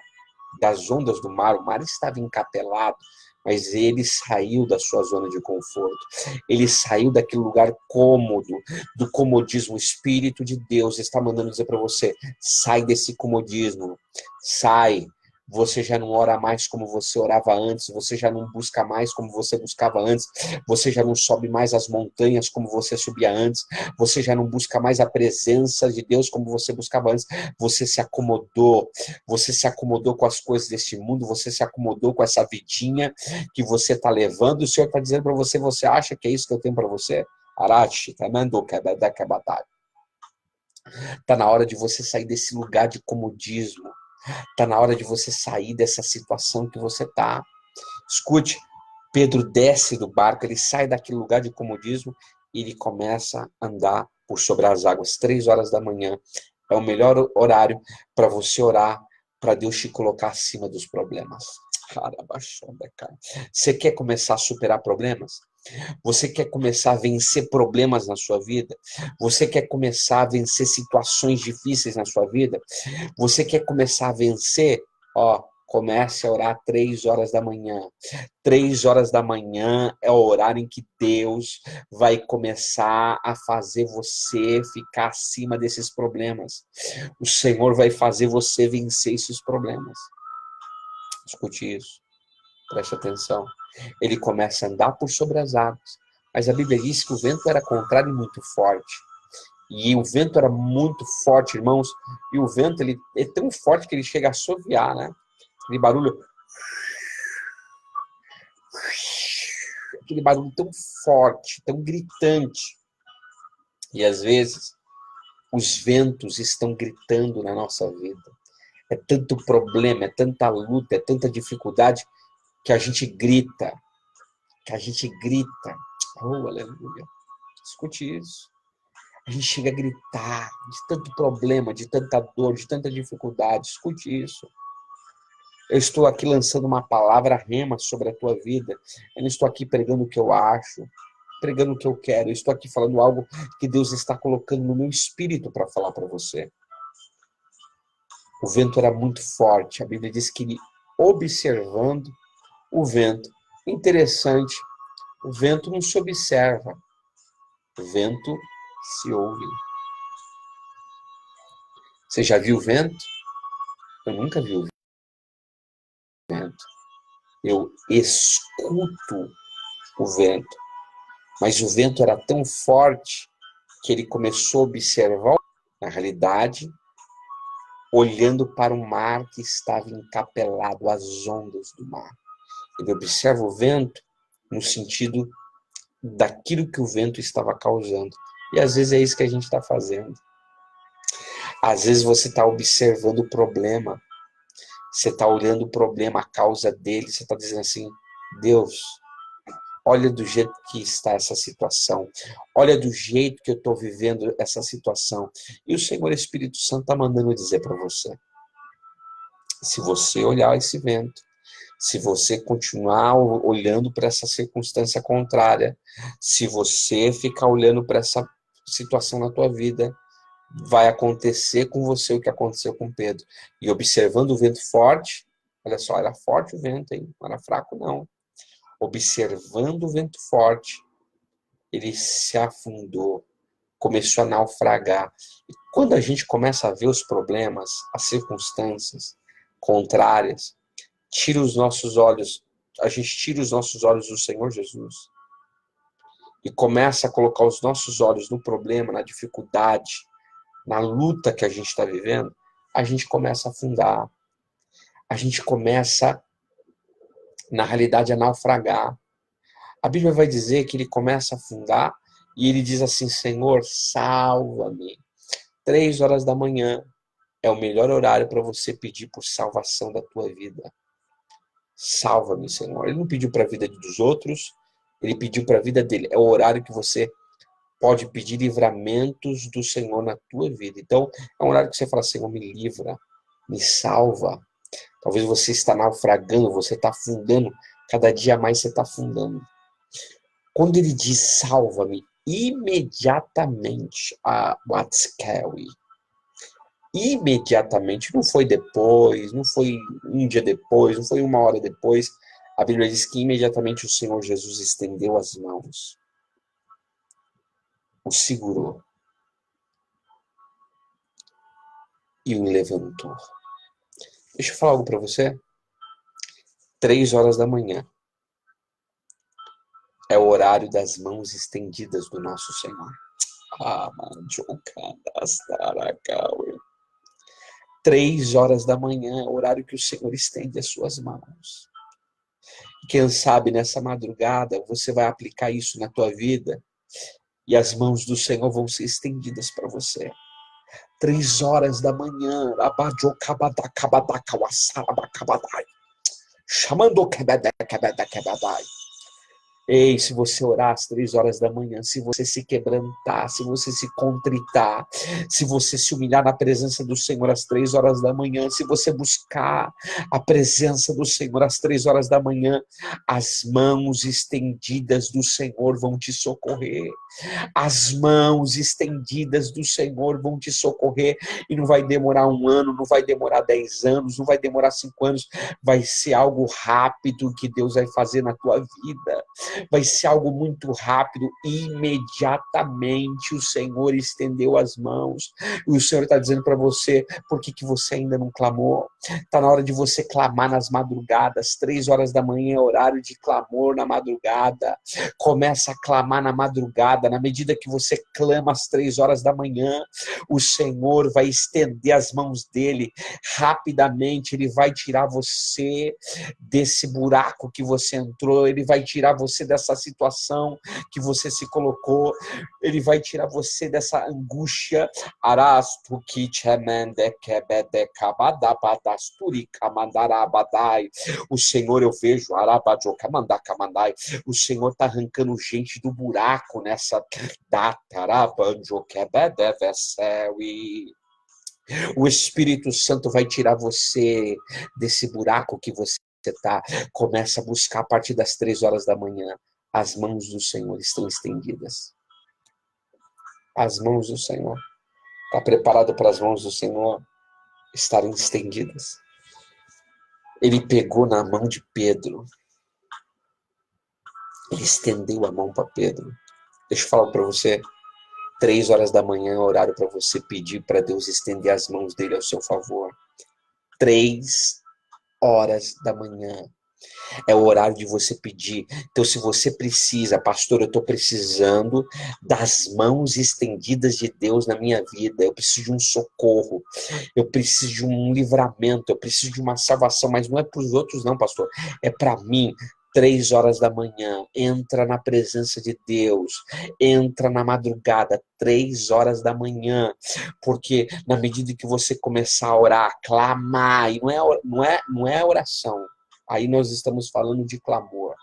das ondas do mar. O mar estava encapelado, mas ele saiu da sua zona de conforto. Ele saiu daquele lugar cômodo, do comodismo. O Espírito de Deus está mandando dizer para você: sai desse comodismo, sai. Você já não ora mais como você orava antes, você já não busca mais como você buscava antes, você já não sobe mais as montanhas como você subia antes, você já não busca mais a presença de Deus como você buscava antes. Você se acomodou com as coisas deste mundo, você se acomodou com essa vidinha que você está levando. O Senhor está dizendo para você: você acha que é isso que eu tenho para você? Arachi, está na hora de você sair desse lugar de comodismo. Está na hora de você sair dessa situação que você está. Escute, Pedro desce do barco, ele sai daquele lugar de comodismo e ele começa a andar por sobre as águas. 3 horas da manhã é o melhor horário para você orar, para Deus te colocar acima dos problemas. Você quer começar a superar problemas? Você quer começar a vencer problemas na sua vida? Você quer começar a vencer situações difíceis na sua vida? Você quer começar a vencer? Comece a orar 3 horas da manhã. 3 horas da manhã é o horário em que Deus vai começar a fazer você ficar acima desses problemas. O Senhor vai fazer você vencer esses problemas. Escute isso. Preste atenção. Ele começa a andar por sobre as águas. Mas a Bíblia diz que o vento era contrário e muito forte. E o vento era muito forte, irmãos. E o vento ele é tão forte que ele chega a assoviar, né? Aquele barulho. Aquele barulho tão forte, tão gritante. E às vezes, os ventos estão gritando na nossa vida. É tanto problema, é tanta luta, é tanta dificuldade que a gente grita. Oh, aleluia. Escute isso. A gente chega a gritar de tanto problema, de tanta dor, de tanta dificuldade. Escute isso. Eu estou aqui lançando uma palavra rema sobre a tua vida. Eu não estou aqui pregando o que eu acho, pregando o que eu quero. Eu estou aqui falando algo que Deus está colocando no meu espírito para falar para você. O vento era muito forte. A Bíblia diz que ele, observando o vento, interessante, o vento não se observa, o vento se ouve. Você já viu o vento? Eu nunca vi o vento. Eu escuto o vento. Mas o vento era tão forte que ele começou a observar, na realidade, olhando para o mar que estava encapelado, as ondas do mar. Ele observa o vento no sentido daquilo que o vento estava causando. E às vezes é isso que a gente está fazendo. Às vezes você está observando o problema, você está olhando o problema, a causa dele, você está dizendo assim: Deus, olha do jeito que está essa situação, olha do jeito que eu estou vivendo essa situação. E o Senhor Espírito Santo está mandando dizer para você: se você olhar esse vento, se você continuar olhando para essa circunstância contrária, se você ficar olhando para essa situação na tua vida, vai acontecer com você o que aconteceu com Pedro. E observando o vento forte, olha só, era forte o vento, hein? Não era fraco, não. Observando o vento forte, ele se afundou, começou a naufragar. E quando a gente começa a ver os problemas, as circunstâncias contrárias, a gente tira os nossos olhos do Senhor Jesus e começa a colocar os nossos olhos no problema, na dificuldade, na luta que a gente está vivendo, a gente começa a afundar. A gente começa, na realidade, a naufragar. A Bíblia vai dizer que ele começa a afundar e ele diz assim: Senhor, salva-me. 3 horas da manhã é o melhor horário para você pedir por salvação da tua vida. Salva-me, Senhor. Ele não pediu para a vida dos outros, Ele pediu para a vida dele. É o horário que você pode pedir livramentos do Senhor na tua vida. Então, é um horário que você fala, Senhor, me livra, me salva. Talvez você está naufragando, você está afundando, cada dia mais você está afundando. Quando ele diz salva-me, imediatamente, what's scary? Imediatamente, não foi depois, não foi um dia depois, não foi uma hora depois. A Bíblia diz que imediatamente o Senhor Jesus estendeu as mãos, o segurou e o levantou. Deixa eu falar algo para você. 3 horas da manhã é o horário das mãos estendidas do nosso Senhor. Ah, mandioca, 3 horas da manhã é o horário que o Senhor estende as suas mãos. Quem sabe nessa madrugada você vai aplicar isso na tua vida e as mãos do Senhor vão ser estendidas para você. 3 horas da manhã, chamando quebedai. Ei, se você orar às 3 horas da manhã, se você se quebrantar, se você se contritar, se você se humilhar na presença do Senhor às 3 horas da manhã, se você buscar a presença do Senhor às 3 horas da manhã, as mãos estendidas do Senhor vão te socorrer. As mãos estendidas do Senhor vão te socorrer e não vai demorar 1 ano, não vai demorar 10 anos, não vai demorar 5 anos, vai ser algo rápido que Deus vai fazer na tua vida. Vai ser algo muito rápido, imediatamente o Senhor estendeu as mãos, e o Senhor está dizendo para você, por que você ainda não clamou? Está na hora de você clamar nas madrugadas, 3 horas da manhã é horário de clamor na madrugada, começa a clamar na madrugada, na medida que você clama às 3 horas da manhã, o Senhor vai estender as mãos dele, rapidamente ele vai tirar você desse buraco que você entrou, ele vai tirar você dessa situação que você se colocou, ele vai tirar você dessa angústia. O Senhor, eu vejo, o Senhor está arrancando gente do buraco nessa data. O Espírito Santo vai tirar você desse buraco que você está. Começa a buscar a partir das 3 horas da manhã. As mãos do Senhor estão estendidas. As mãos do Senhor. Está preparado para as mãos do Senhor estarem estendidas? Ele pegou na mão de Pedro. Ele estendeu a mão para Pedro. Deixa eu falar para você. 3 horas da manhã é horário para você pedir para Deus estender as mãos dele ao seu favor. 3 horas da manhã é o horário de você pedir. Então, se você precisa, pastor, eu estou precisando das mãos estendidas de Deus na minha vida, eu preciso de um socorro, eu preciso de um livramento, eu preciso de uma salvação, mas não é para os outros não, pastor, é para mim. 3 horas da manhã, entra na presença de Deus, entra na madrugada, 3 horas da manhã, porque na medida que você começar a orar, clamar, e não é oração, aí nós estamos falando de clamor,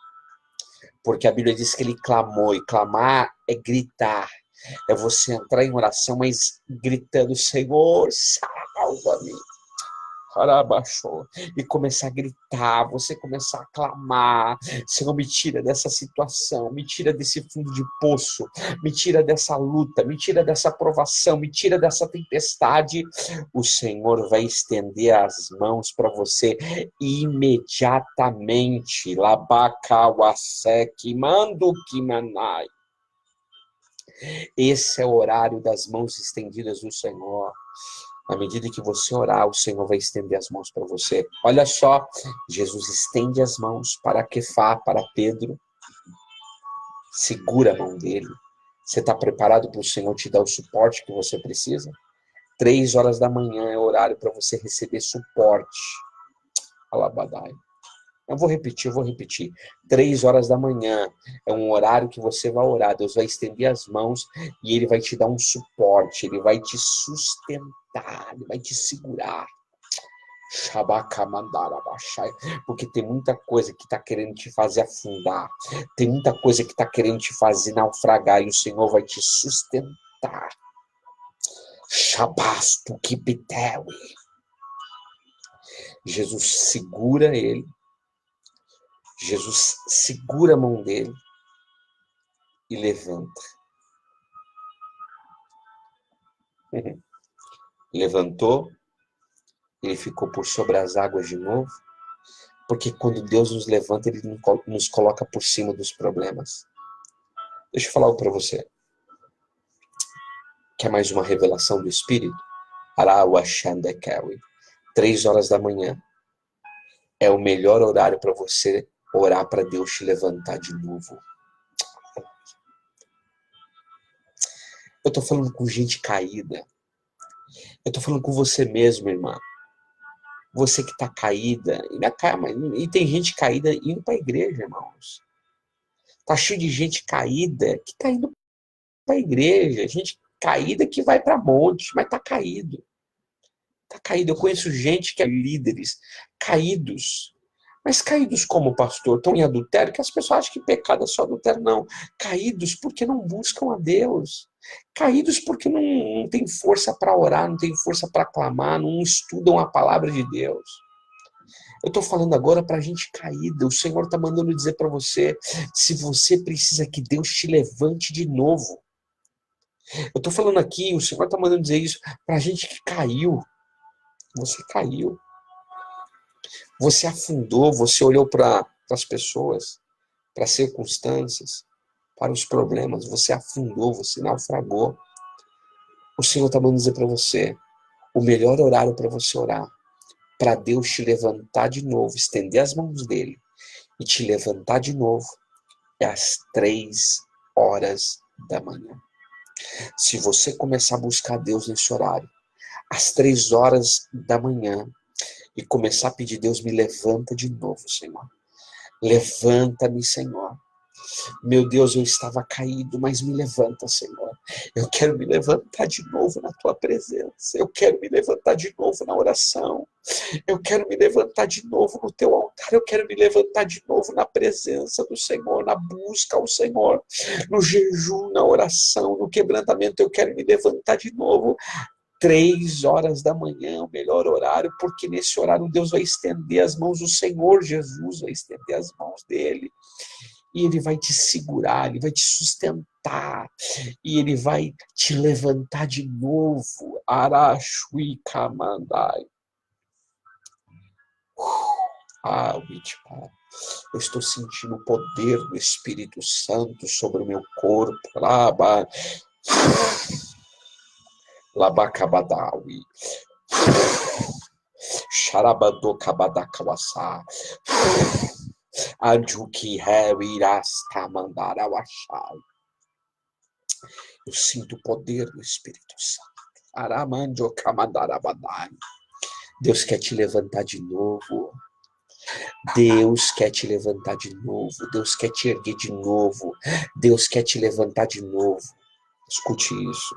porque a Bíblia diz que ele clamou, e clamar é gritar, é você entrar em oração, mas gritando, Senhor, salva-me. E começar a gritar, você começar a clamar, Senhor, me tira dessa situação, me tira desse fundo de poço, me tira dessa luta, me tira dessa provação, me tira dessa tempestade. O Senhor vai estender as mãos para você imediatamente. Labacauasek, mando que manai. Esse é o horário das mãos estendidas do Senhor. Na medida que você orar, o Senhor vai estender as mãos para você. Olha só, Jesus estende as mãos para Quefá, para Pedro. Segura a mão dele. Você está preparado para o Senhor te dar o suporte que você precisa? 3 horas da manhã é o horário para você receber suporte. Alabadai. Eu vou repetir. 3 horas da manhã é um horário que você vai orar. Deus vai estender as mãos e Ele vai te dar um suporte. Ele vai te sustentar. Ele vai te segurar. Shabakamandarabaxai. Porque tem muita coisa que está querendo te fazer afundar. Tem muita coisa que está querendo te fazer naufragar. E o Senhor vai te sustentar. Shabastu kipitewi. Jesus segura ele. Jesus segura a mão dele e levanta. Levantou, ele ficou por sobre as águas de novo, porque quando Deus nos levanta, ele nos coloca por cima dos problemas. Deixa eu falar algo para você. Quer mais uma revelação do Espírito? 3 horas da manhã é o melhor horário para você orar para Deus te levantar de novo. Eu tô falando com gente caída. Eu tô falando com você mesmo, irmã. Você que tá caída. E tem gente caída indo pra igreja, irmãos. Tá cheio de gente caída que tá indo pra igreja. Gente caída que vai pra monte, mas tá caído. Tá caído. Eu conheço gente que é líderes caídos. Mas caídos como, pastor? Estão em adultério? Que as pessoas acham que pecado é só adultério. Não. Caídos porque não buscam a Deus. Caídos porque não tem força para orar, não tem força para clamar, não estudam a palavra de Deus. Eu estou falando agora para gente caída. O Senhor está mandando dizer para você, se você precisa que Deus te levante de novo. Eu estou falando aqui, o Senhor está mandando dizer isso para gente que caiu. Você caiu. Você afundou, você olhou para as pessoas, para as circunstâncias, para os problemas. Você afundou, você naufragou. O Senhor está mandando dizer para você, o melhor horário para você orar, para Deus te levantar de novo, estender as mãos dele e te levantar de novo, é às 3 horas da manhã. Se você começar a buscar Deus nesse horário, às 3 horas da manhã, e começar a pedir, Deus, me levanta de novo, Senhor. Levanta-me, Senhor. Meu Deus, eu estava caído, mas me levanta, Senhor. Eu quero me levantar de novo na tua presença. Eu quero me levantar de novo na oração. Eu quero me levantar de novo no teu altar. Eu quero me levantar de novo na presença do Senhor, na busca ao Senhor, no jejum, na oração, no quebrantamento. Eu quero me levantar de novo. 3 horas da manhã, o melhor horário, porque nesse horário Deus vai estender as mãos, o Senhor Jesus vai estender as mãos dele. E ele vai te segurar, ele vai te sustentar, e ele vai te levantar de novo. Arashui Kamandai. Witpa. Eu estou sentindo o poder do Espírito Santo sobre o meu corpo. Labacabadawi. Xarabadokabadakawasa. Anjuki Hevirasta Mandarawashai. Eu sinto o poder do Espírito Santo. Aramanjo Kamandarabadai. Deus quer te levantar de novo. Deus quer te levantar de novo. Deus quer te erguer de novo. Deus quer te levantar de novo. Escute isso.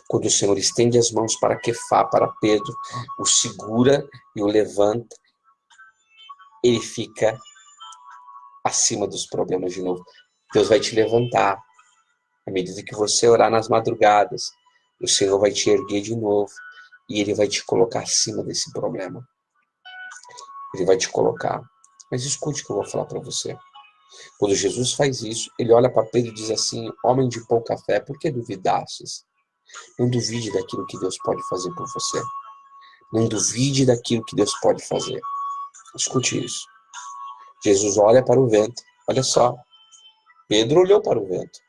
Quando o Senhor estende as mãos para Quefá, para Pedro, o segura e o levanta, ele fica acima dos problemas de novo. Deus vai te levantar. À medida que você orar nas madrugadas, o Senhor vai te erguer de novo e ele vai te colocar acima desse problema. Ele vai te colocar. Mas escute o que eu vou falar para você. Quando Jesus faz isso, ele olha para Pedro e diz assim, homem de pouca fé, por que duvidastes? Não duvide daquilo que Deus pode fazer por você. Não duvide daquilo que Deus pode fazer. Escute isso. Jesus olha para o vento. Olha só. Pedro olhou para o vento.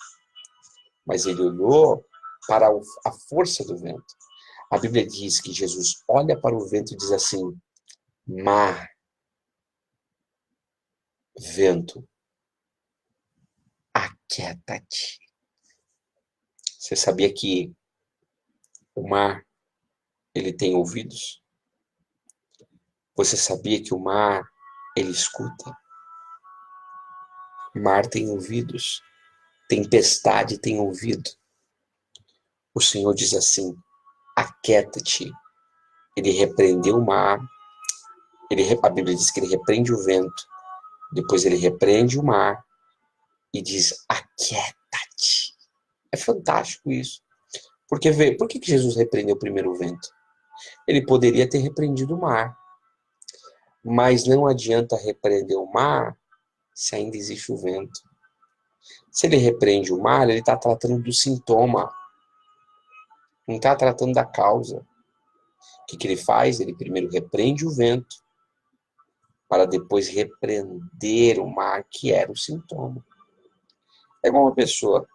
Mas ele olhou para a força do vento. A Bíblia diz que Jesus olha para o vento e diz assim, mar, vento, aquieta-te. Você sabia que o mar, ele tem ouvidos? Você sabia que o mar, ele escuta? O mar tem ouvidos. Tempestade tem ouvido. O Senhor diz assim, aquieta-te, ele repreendeu o mar, a Bíblia diz que ele repreende o vento, depois ele repreende o mar e diz, aquieta-te. É fantástico isso. Porque por que Jesus repreendeu primeiro o vento? Ele poderia ter repreendido o mar, mas não adianta repreender o mar se ainda existe o vento. Se ele repreende o mar, ele está tratando do sintoma, não está tratando da causa. O que ele faz? Ele primeiro repreende o vento, para depois repreender o mar, que era o sintoma. É igual uma pessoa,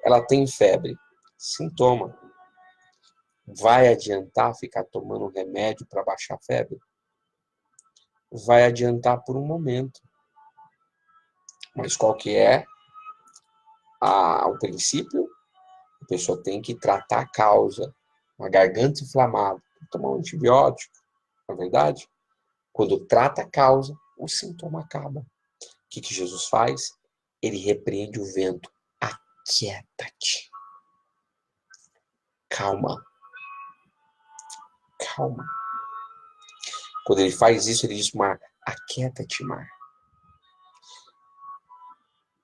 ela tem febre, sintoma. Vai adiantar ficar tomando remédio para baixar a febre? Vai adiantar por um momento. Mas qual que é o princípio? A pessoa tem que tratar a causa. Uma garganta inflamada, tomar um antibiótico, não é verdade? Quando trata a causa, o sintoma acaba. O que Jesus faz? Ele repreende o vento. Aquieta-te. Calma. Calma. Quando ele faz isso, ele diz, mar, aquieta-te, mar.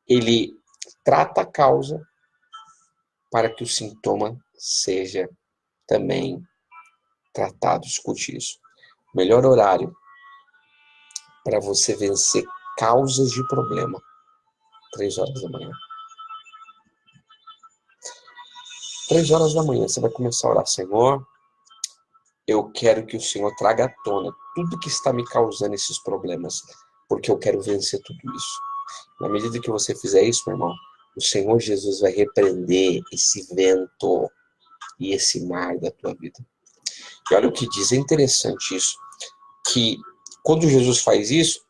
Ele trata a causa para que o sintoma seja também tratado. Escute isso. O melhor horário para você vencer causas de problema, 3 horas da manhã. 3 horas da manhã, você vai começar a orar, Senhor, eu quero que o Senhor traga à tona tudo que está me causando esses problemas, porque eu quero vencer tudo isso. Na medida que você fizer isso, meu irmão, o Senhor Jesus vai repreender esse vento e esse mar da tua vida. E olha o que diz, é interessante isso, que quando Jesus faz isso,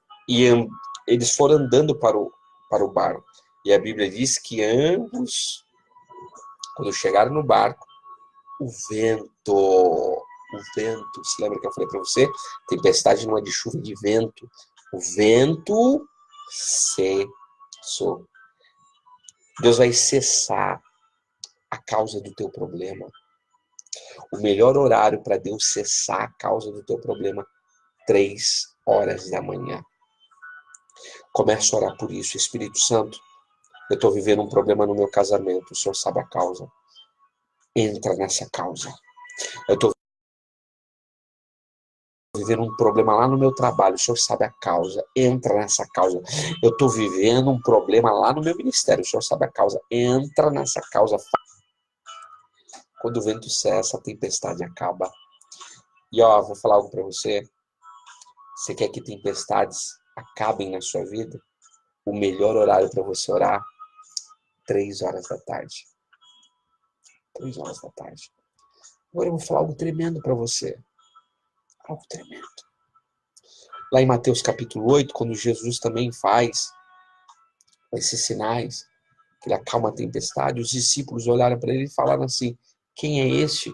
eles foram andando para o barco, e a Bíblia diz que ambos, quando chegaram no barco, o vento, se lembra que eu falei para você? Tempestade não é de chuva, é de vento. O vento cessou. Deus vai cessar a causa do teu problema. O melhor horário para Deus cessar a causa do teu problema, 3 horas da manhã. Começa a orar por isso. Espírito Santo, eu estou vivendo um problema no meu casamento, o Senhor sabe a causa. Entra nessa causa. Eu estou vivendo um problema lá no meu trabalho, o Senhor sabe a causa, entra nessa causa. Eu estou vivendo um problema lá no meu ministério, o Senhor sabe a causa, entra nessa causa. Quando o vento cessa, a tempestade acaba. E vou falar algo para você. Você quer que tempestades acabem na sua vida? O melhor horário para você orar, 3 horas da tarde. 3 horas da tarde. Agora eu vou falar algo tremendo para você. Algo tremendo. Lá em Mateus capítulo 8, quando Jesus também faz esses sinais, que ele acalma a tempestade, os discípulos olharam para ele e falaram assim, quem é este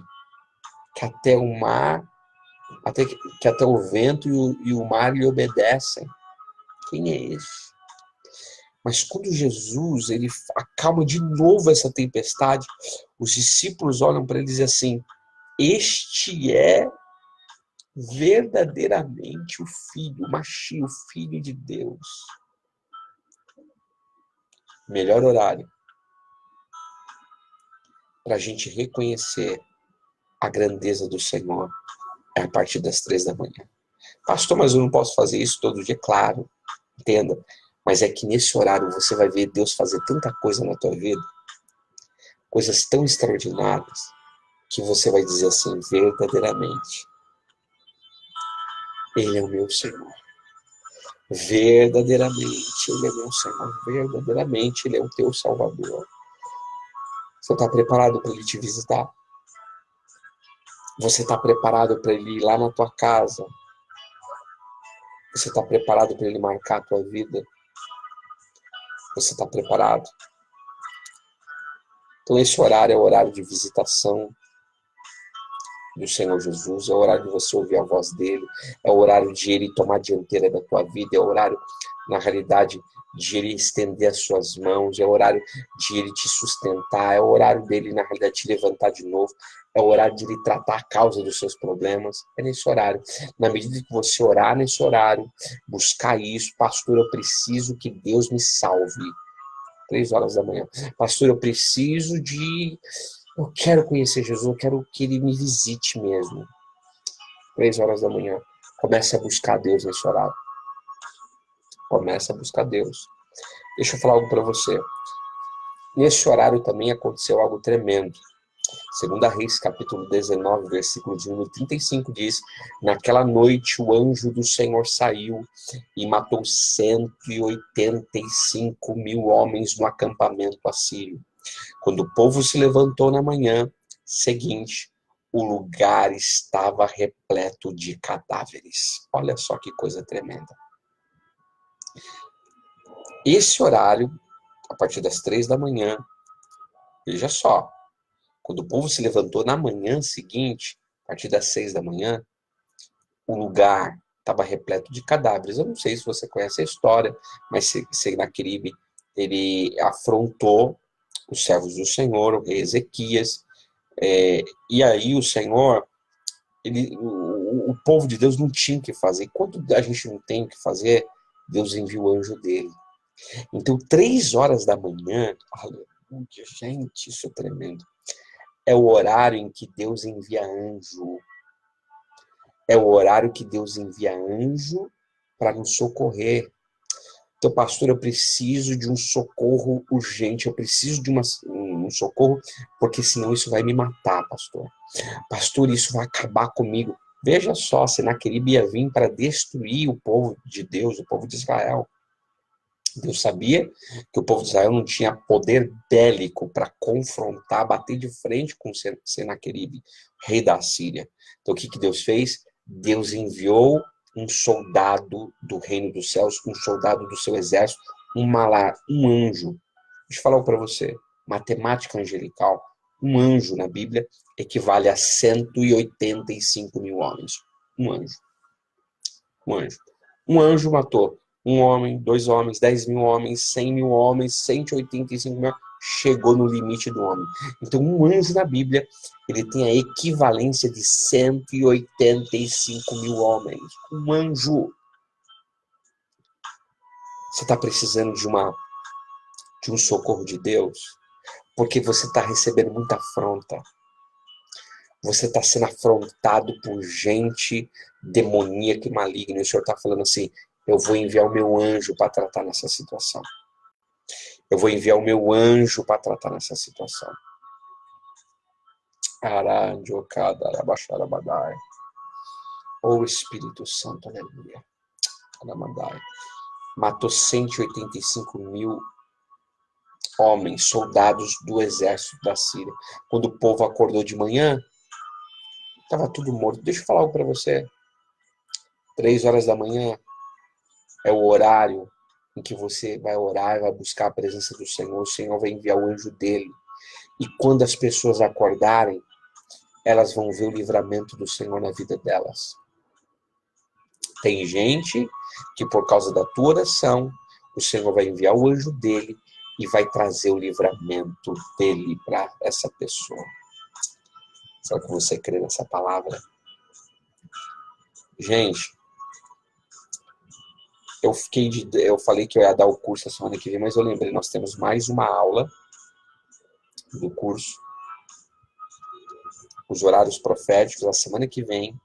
que até o mar, que até o vento e o mar lhe obedecem? Quem é esse? Mas quando Jesus ele acalma de novo essa tempestade, os discípulos olham para ele e dizem assim, este é verdadeiramente o Filho, o Mashiach, o Filho de Deus. Melhor horário para a gente reconhecer a grandeza do Senhor é a partir das 3 da manhã. Pastor, mas eu não posso fazer isso todo dia? Claro, entenda. Mas é que nesse horário você vai ver Deus fazer tanta coisa na tua vida, coisas tão extraordinárias, que você vai dizer assim, verdadeiramente, Ele é o meu Senhor. Verdadeiramente, Ele é meu Senhor. Verdadeiramente, Ele é o teu Salvador. Você está preparado para Ele te visitar? Você está preparado para Ele ir lá na tua casa? Você está preparado para Ele marcar a tua vida? Você está preparado? Então esse horário é o horário de visitação do Senhor Jesus, é o horário de você ouvir a voz dele, é o horário de Ele tomar a dianteira da tua vida, é o horário na realidade, de Ele estender as suas mãos, é o horário de Ele te sustentar, é o horário dele, na realidade, te levantar de novo, é o horário de Ele tratar a causa dos seus problemas, é nesse horário. Na medida que você orar nesse horário, buscar isso, pastor, eu preciso que Deus me salve. 3 horas da manhã. Pastor, eu preciso de... Eu quero conhecer Jesus, eu quero que Ele me visite mesmo. 3 horas da manhã. Comece a buscar Deus nesse horário. Comece a buscar Deus. Deixa eu falar algo para você. Nesse horário também aconteceu algo tremendo. 2 Reis, capítulo 19, versículo de número 35, diz: naquela noite o anjo do Senhor saiu e matou 185 mil homens no acampamento assírio. Quando o povo se levantou na manhã seguinte, o lugar estava repleto de cadáveres. Olha só que coisa tremenda. Esse horário, a partir das 3 da manhã, veja só, quando o povo se levantou na manhã seguinte, a partir das 6 da manhã, o lugar estava repleto de cadáveres. Eu não sei se você conhece a história, mas Senaqueribe, ele afrontou os servos do Senhor, o rei Ezequias, e aí o Senhor, o povo de Deus não tinha o que fazer. Quando a gente não tem o que fazer, Deus envia o anjo dele. Então, 3 horas da manhã, aleluia, gente, isso é tremendo. É o horário em que Deus envia anjo. É o horário que Deus envia anjo para nos socorrer. Então, pastor, eu preciso de um socorro urgente, eu preciso de um socorro, porque senão isso vai me matar, pastor. Pastor, isso vai acabar comigo. Veja só, Senaqueribe ia vir para destruir o povo de Deus, o povo de Israel. Deus sabia que o povo de Israel não tinha poder bélico para confrontar, bater de frente com Senaqueribe, rei da Síria. Então, o que Deus fez? Deus enviou um soldado do reino dos céus, um soldado do seu exército, um anjo. Deixa eu falar para você, matemática angelical, um anjo na Bíblia equivale a 185 mil homens. Um anjo. Um anjo. Um anjo matou 1 homem, 2 homens, 10 mil homens, 100 mil homens, 185 mil, chegou no limite do homem. Então, um anjo na Bíblia, ele tem a equivalência de 185 mil homens. Um anjo. Você está precisando de um socorro de Deus? Porque você está recebendo muita afronta. Você está sendo afrontado por gente demoníaca e maligna. E o Senhor está falando assim, eu vou enviar o meu anjo para tratar nessa situação. Eu vou enviar o meu anjo para tratar nessa situação. Oh Espírito Santo, aleluia. Matou 185 mil homens, soldados do exército da Síria. Quando o povo acordou de manhã, estava tudo morto. Deixa eu falar algo para você. 3 horas da manhã é o horário em que você vai orar, vai buscar a presença do Senhor. O Senhor vai enviar o anjo dele. E quando as pessoas acordarem, elas vão ver o livramento do Senhor na vida delas. Tem gente que por causa da tua oração, o Senhor vai enviar o anjo dele e vai trazer o livramento dele para essa pessoa. Será que você crê nessa palavra? Gente, eu falei que eu ia dar o curso a semana que vem, mas eu lembrei, nós temos mais uma aula do curso, os horários proféticos. A semana que vem,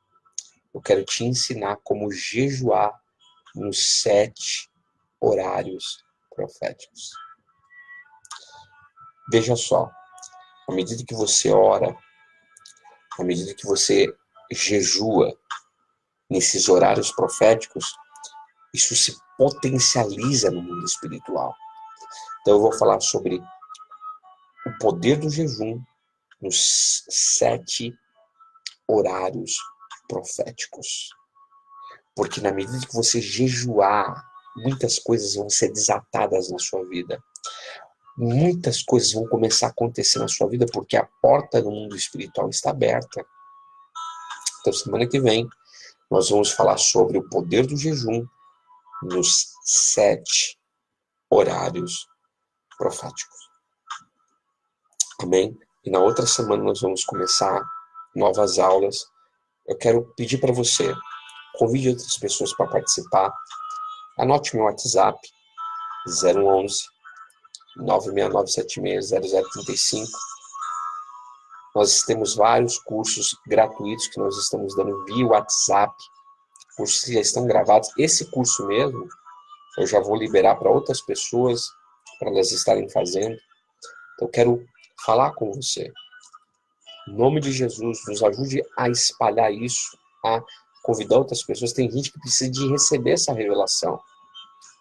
eu quero te ensinar como jejuar nos 7 horários proféticos. Veja só, à medida que você ora, à medida que você jejua nesses horários proféticos, isso se potencializa no mundo espiritual. Então eu vou falar sobre o poder do jejum nos 7 horários proféticos. Porque na medida que você jejuar, muitas coisas vão ser desatadas na sua vida. Muitas coisas vão começar a acontecer na sua vida porque a porta do mundo espiritual está aberta. Então, semana que vem, nós vamos falar sobre o poder do jejum nos 7 horários proféticos. Amém? E na outra semana nós vamos começar novas aulas. Eu quero pedir para você, convide outras pessoas para participar. Anote meu WhatsApp, 011 969760035. Nós temos vários cursos gratuitos que nós estamos dando via WhatsApp. Cursos que já estão gravados. Esse curso mesmo, eu já vou liberar para outras pessoas, para elas estarem fazendo. Então, eu quero falar com você. Em nome de Jesus, nos ajude a espalhar isso, a convidar outras pessoas. Tem gente que precisa de receber essa revelação,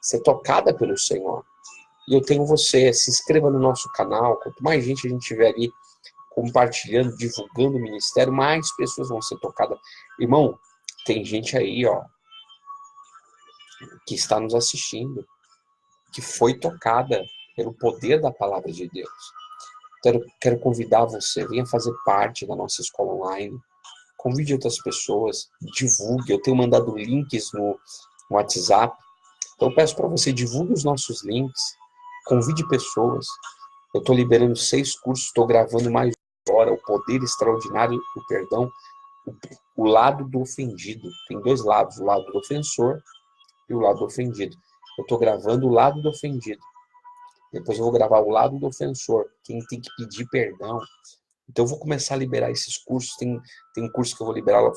ser tocada pelo Senhor. E eu tenho você, se inscreva no nosso canal. Quanto mais gente a gente tiver ali compartilhando, divulgando o ministério, mais pessoas vão ser tocadas. Irmão, tem gente aí, ó, que está nos assistindo, que foi tocada pelo poder da palavra de Deus. Então, eu quero convidar você, venha fazer parte da nossa escola online, convide outras pessoas, divulgue. Eu tenho mandado links no WhatsApp, então eu peço para você, divulgue os nossos links, convide pessoas. Eu estou liberando 6 cursos, estou gravando mais agora, o poder extraordinário do perdão, o lado do ofendido. Tem 2 lados, o lado do ofensor e o lado do ofendido. Eu estou gravando o lado do ofendido. Depois eu vou gravar o lado do ofensor, quem tem que pedir perdão. Então eu vou começar a liberar esses cursos. Tem um curso que eu vou liberar lá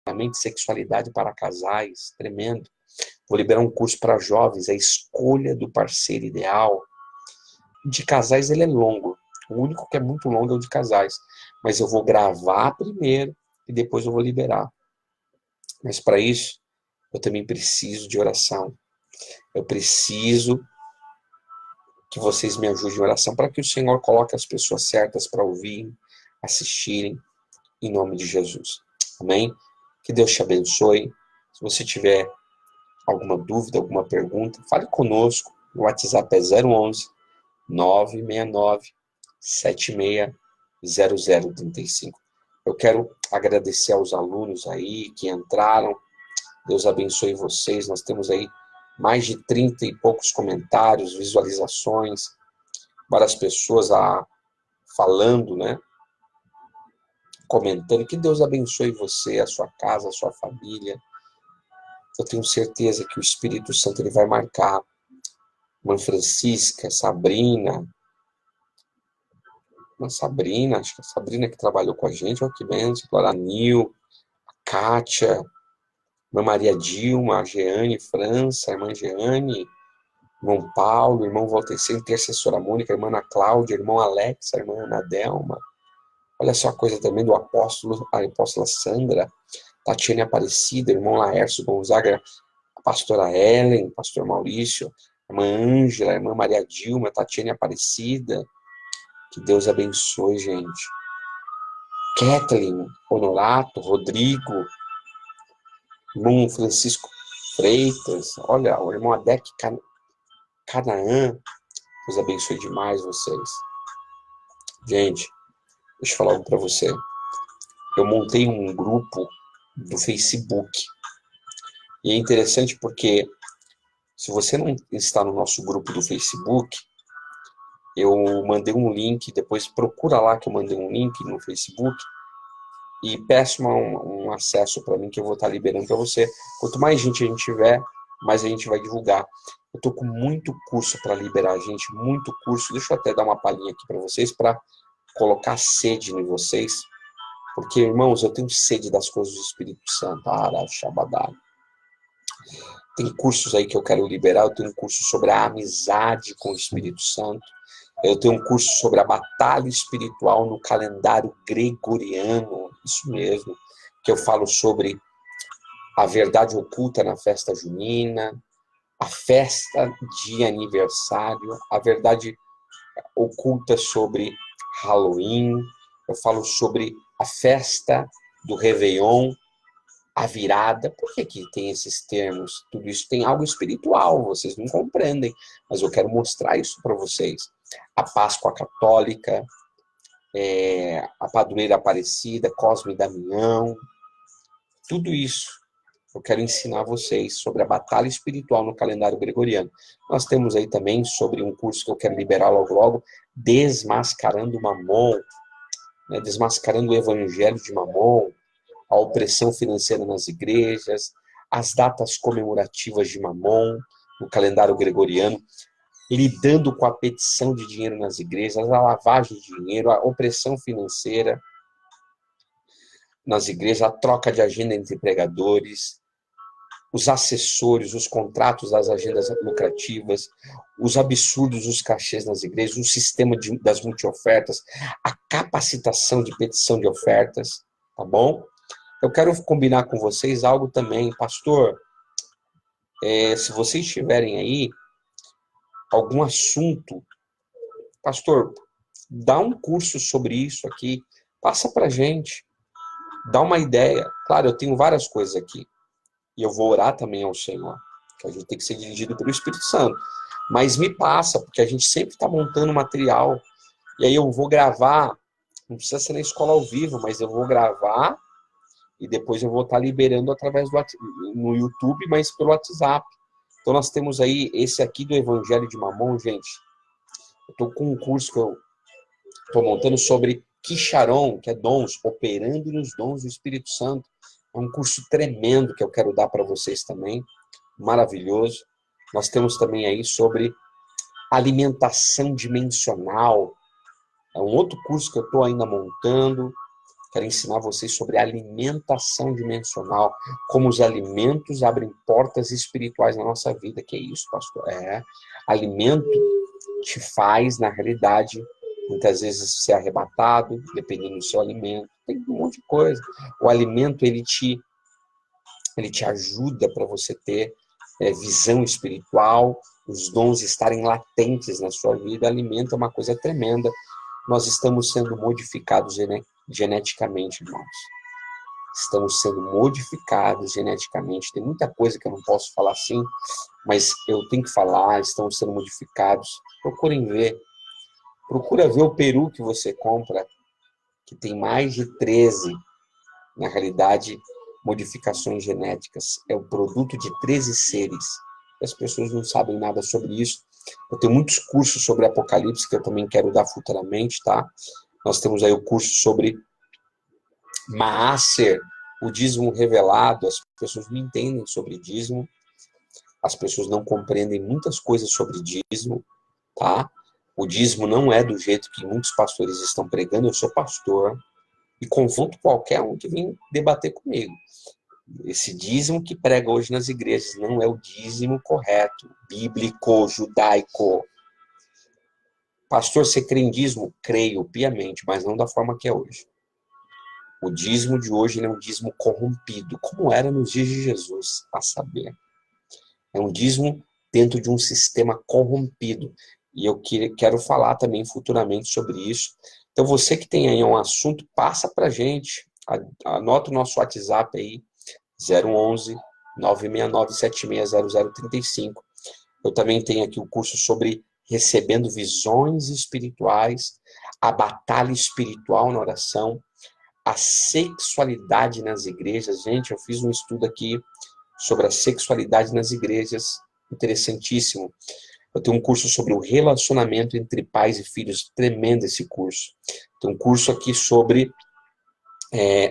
futuramente, sexualidade para casais, tremendo. Vou liberar um curso para jovens, a escolha do parceiro ideal. De casais ele é longo. O único que é muito longo é o de casais. Mas eu vou gravar primeiro e depois eu vou liberar. Mas para isso, eu também preciso de oração. Eu preciso que vocês me ajudem em oração para que o Senhor coloque as pessoas certas para ouvirem, assistirem, em nome de Jesus. Amém? Que Deus te abençoe. Se você tiver alguma dúvida, alguma pergunta, fale conosco. O WhatsApp é 011 969 760035. Eu quero agradecer aos alunos aí que entraram. Deus abençoe vocês. Nós temos aí mais de 30 e poucos comentários, visualizações, várias pessoas falando, né? Comentando. Que Deus abençoe você, a sua casa, a sua família. Eu tenho certeza que o Espírito Santo ele vai marcar Mãe Francisca, Sabrina, acho que a Sabrina que trabalhou com a gente, olha que benção, a Nil, a Kátia, Irmã Maria Dilma, a Jeane França, a Irmã Jeane, Irmão Paulo, Irmão Valtecer, Intercessora Mônica, a Irmã Ana Cláudia, Irmão Alex, a Irmã Ana Delma. Olha só a coisa também do apóstolo, a apóstola Sandra, Tatiane Aparecida, Irmão Laércio Gonzaga, a pastora Ellen, pastor Maurício, a Irmã Ângela, a Irmã Maria Dilma, Tatiane Aparecida. Que Deus abençoe, gente. Kathleen, Honorato, Rodrigo, Irmão Francisco Freitas, olha, o Irmão Adec Canaã. Deus abençoe demais vocês. Gente, deixa eu falar algo para você. Eu montei um grupo do Facebook. E é interessante porque se você não está no nosso grupo do Facebook, eu mandei um link, depois procura lá que eu mandei um link no Facebook e peça um acesso para mim que eu vou estar liberando para você. Quanto mais gente a gente tiver, mais a gente vai divulgar. Eu estou com muito curso para liberar, gente, muito curso. Deixa eu até dar uma palhinha aqui para vocês, para colocar sede em vocês. Porque, irmãos, eu tenho sede das coisas do Espírito Santo. Tem cursos aí que eu quero liberar. Eu tenho um curso sobre a amizade com o Espírito Santo. Eu tenho um curso sobre a batalha espiritual no calendário gregoriano. Isso mesmo. Que eu falo sobre a verdade oculta na festa junina, a festa de aniversário, a verdade oculta sobre Halloween. Eu falo sobre a festa do Réveillon, a virada. Por que tem esses termos? Tudo isso tem algo espiritual, vocês não compreendem, mas eu quero mostrar isso para vocês. A Páscoa Católica, a Padroeira Aparecida, Cosme e Damião, tudo isso eu quero ensinar vocês sobre a batalha espiritual no calendário gregoriano. Nós temos aí também sobre um curso que eu quero liberar logo logo, Desmascarando Mamon, né, desmascarando o evangelho de Mamon, a opressão financeira nas igrejas, as datas comemorativas de Mamon no calendário gregoriano, lidando com a petição de dinheiro nas igrejas, a lavagem de dinheiro, a opressão financeira nas igrejas, a troca de agenda entre pregadores, os acessórios, os contratos das agendas lucrativas, os absurdos dos cachês nas igrejas, o sistema das multiofertas, a capacitação de petição de ofertas, tá bom? Eu quero combinar com vocês algo também, pastor, se vocês tiverem aí algum assunto, pastor, dá um curso sobre isso aqui, passa pra gente, dá uma ideia. Claro, eu tenho várias coisas aqui, e eu vou orar também ao Senhor, que a gente tem que ser dirigido pelo Espírito Santo. Mas me passa, porque a gente sempre está montando material, e aí eu vou gravar, não precisa ser na escola ao vivo, mas eu vou gravar, e depois eu vou estar liberando através no YouTube, mas pelo WhatsApp. Então nós temos aí esse aqui do Evangelho de Mamon, gente. Eu estou com um curso que eu estou montando sobre Kisharon, que é dons, operando nos dons do Espírito Santo. É um curso tremendo que eu quero dar para vocês também, maravilhoso. Nós temos também aí sobre alimentação dimensional. É um outro curso que eu estou ainda montando. Quero ensinar vocês sobre alimentação dimensional, como os alimentos abrem portas espirituais na nossa vida. Que é isso, pastor? Alimento te faz, na realidade, muitas vezes ser arrebatado, dependendo do seu alimento. Tem um monte de coisa. O alimento, ele te ajuda para você ter visão espiritual, os dons estarem latentes na sua vida. Alimento é uma coisa tremenda. Nós estamos sendo modificados geneticamente, irmãos. Estamos sendo modificados geneticamente. Tem muita coisa que eu não posso falar assim, mas eu tenho que falar. Estamos sendo modificados. Procurem ver. Procura ver o peru que você compra, que tem mais de 13, na realidade, modificações genéticas. É o produto de 13 seres. As pessoas não sabem nada sobre isso. Eu tenho muitos cursos sobre Apocalipse que eu também quero dar futuramente, tá? Nós temos aí o curso sobre Maaser, o dízimo revelado. As pessoas não entendem sobre dízimo. As pessoas não compreendem muitas coisas sobre dízimo, tá? O dízimo não é do jeito que muitos pastores estão pregando. Eu sou pastor e confronto qualquer um que vem debater comigo. Esse dízimo que prega hoje nas igrejas não é o dízimo correto, bíblico, judaico. Pastor, você crê em dízimo? Creio piamente, mas não da forma que é hoje. O dízimo de hoje é um dízimo corrompido, como era nos dias de Jesus, a saber. É um dízimo dentro de um sistema corrompido. E eu quero falar também futuramente sobre isso. Então, você que tem aí um assunto, passa pra gente. Anota o nosso WhatsApp aí, 011 969 760035. Eu também tenho aqui o curso sobre recebendo visões espirituais, a batalha espiritual na oração, a sexualidade nas igrejas. Gente, eu fiz um estudo aqui sobre a sexualidade nas igrejas, interessantíssimo. Eu tenho um curso sobre o relacionamento entre pais e filhos, tremendo esse curso. Tem um curso aqui sobre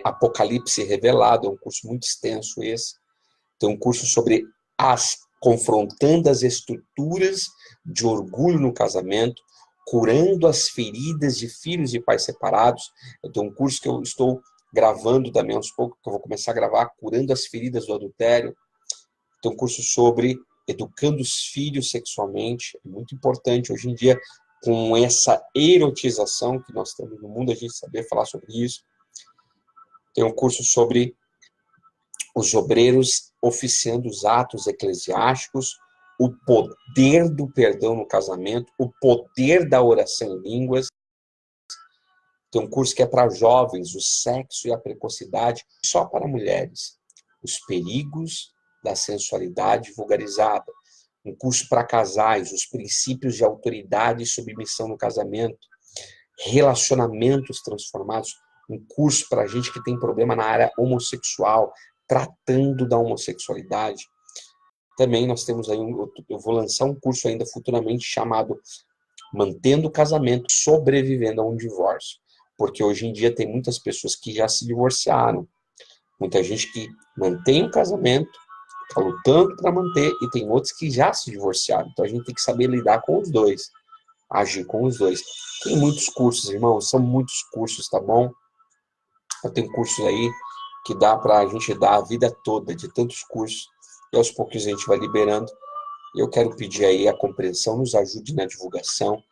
Apocalipse revelado, é um curso muito extenso esse. Tem um curso sobre confrontando as estruturas de orgulho no casamento, curando as feridas de filhos e pais separados. Eu tenho um curso que eu estou gravando também aos poucos, que eu vou começar a gravar, curando as feridas do adultério. Tem um curso sobre educando os filhos sexualmente, é muito importante hoje em dia, com essa erotização que nós temos no mundo, a gente saber falar sobre isso. Tem um curso sobre os obreiros oficiando os atos eclesiásticos, o poder do perdão no casamento, o poder da oração em línguas. Tem um curso que é para jovens, o sexo e a precocidade, só para mulheres. Os perigos da sensualidade vulgarizada. Um curso para casais, os princípios de autoridade e submissão no casamento. Relacionamentos transformados. Um curso para gente que tem problema na área homossexual. tratando da homossexualidade. Também nós temos aí, eu vou lançar um curso ainda futuramente chamado Mantendo o Casamento, Sobrevivendo a um Divórcio. Porque hoje em dia tem muitas pessoas que já se divorciaram. Muita gente que mantém o casamento, está lutando para manter, e tem outros que já se divorciaram. Então a gente tem que saber lidar com os dois, agir com os dois. Tem muitos cursos, irmãos, são muitos cursos, tá bom? Eu tenho cursos aí que dá para a gente dar a vida toda, de tantos cursos, e aos poucos a gente vai liberando. Eu quero pedir aí a compreensão, nos ajude na divulgação,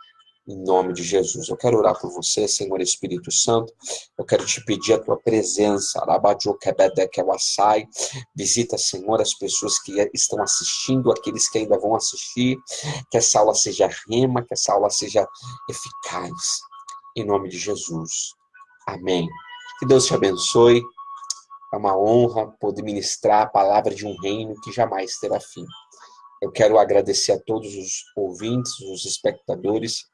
em nome de Jesus. Eu quero orar por você, Senhor Espírito Santo. Eu quero te pedir a tua presença. Visita, Senhor, as pessoas que estão assistindo, aqueles que ainda vão assistir. Que essa aula seja rema, que essa aula seja eficaz. Em nome de Jesus. Amém. Que Deus te abençoe. É uma honra poder ministrar a palavra de um reino que jamais terá fim. Eu quero agradecer a todos os ouvintes, os espectadores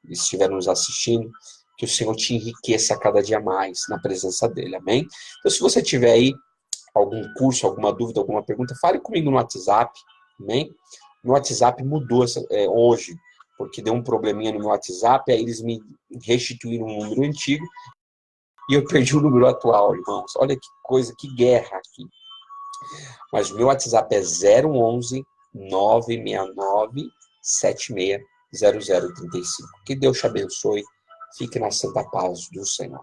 que estiveram nos assistindo, que o Senhor te enriqueça cada dia mais na presença dele, amém? Então, se você tiver aí algum curso, alguma dúvida, alguma pergunta, fale comigo no WhatsApp, amém? Meu WhatsApp mudou hoje, porque deu um probleminha no meu WhatsApp, aí eles me restituíram um número antigo, e eu perdi o número atual, irmãos. Olha que coisa, que guerra aqui. Mas o meu WhatsApp é 011 969 76 0035. Que Deus te abençoe. Fique na santa paz do Senhor.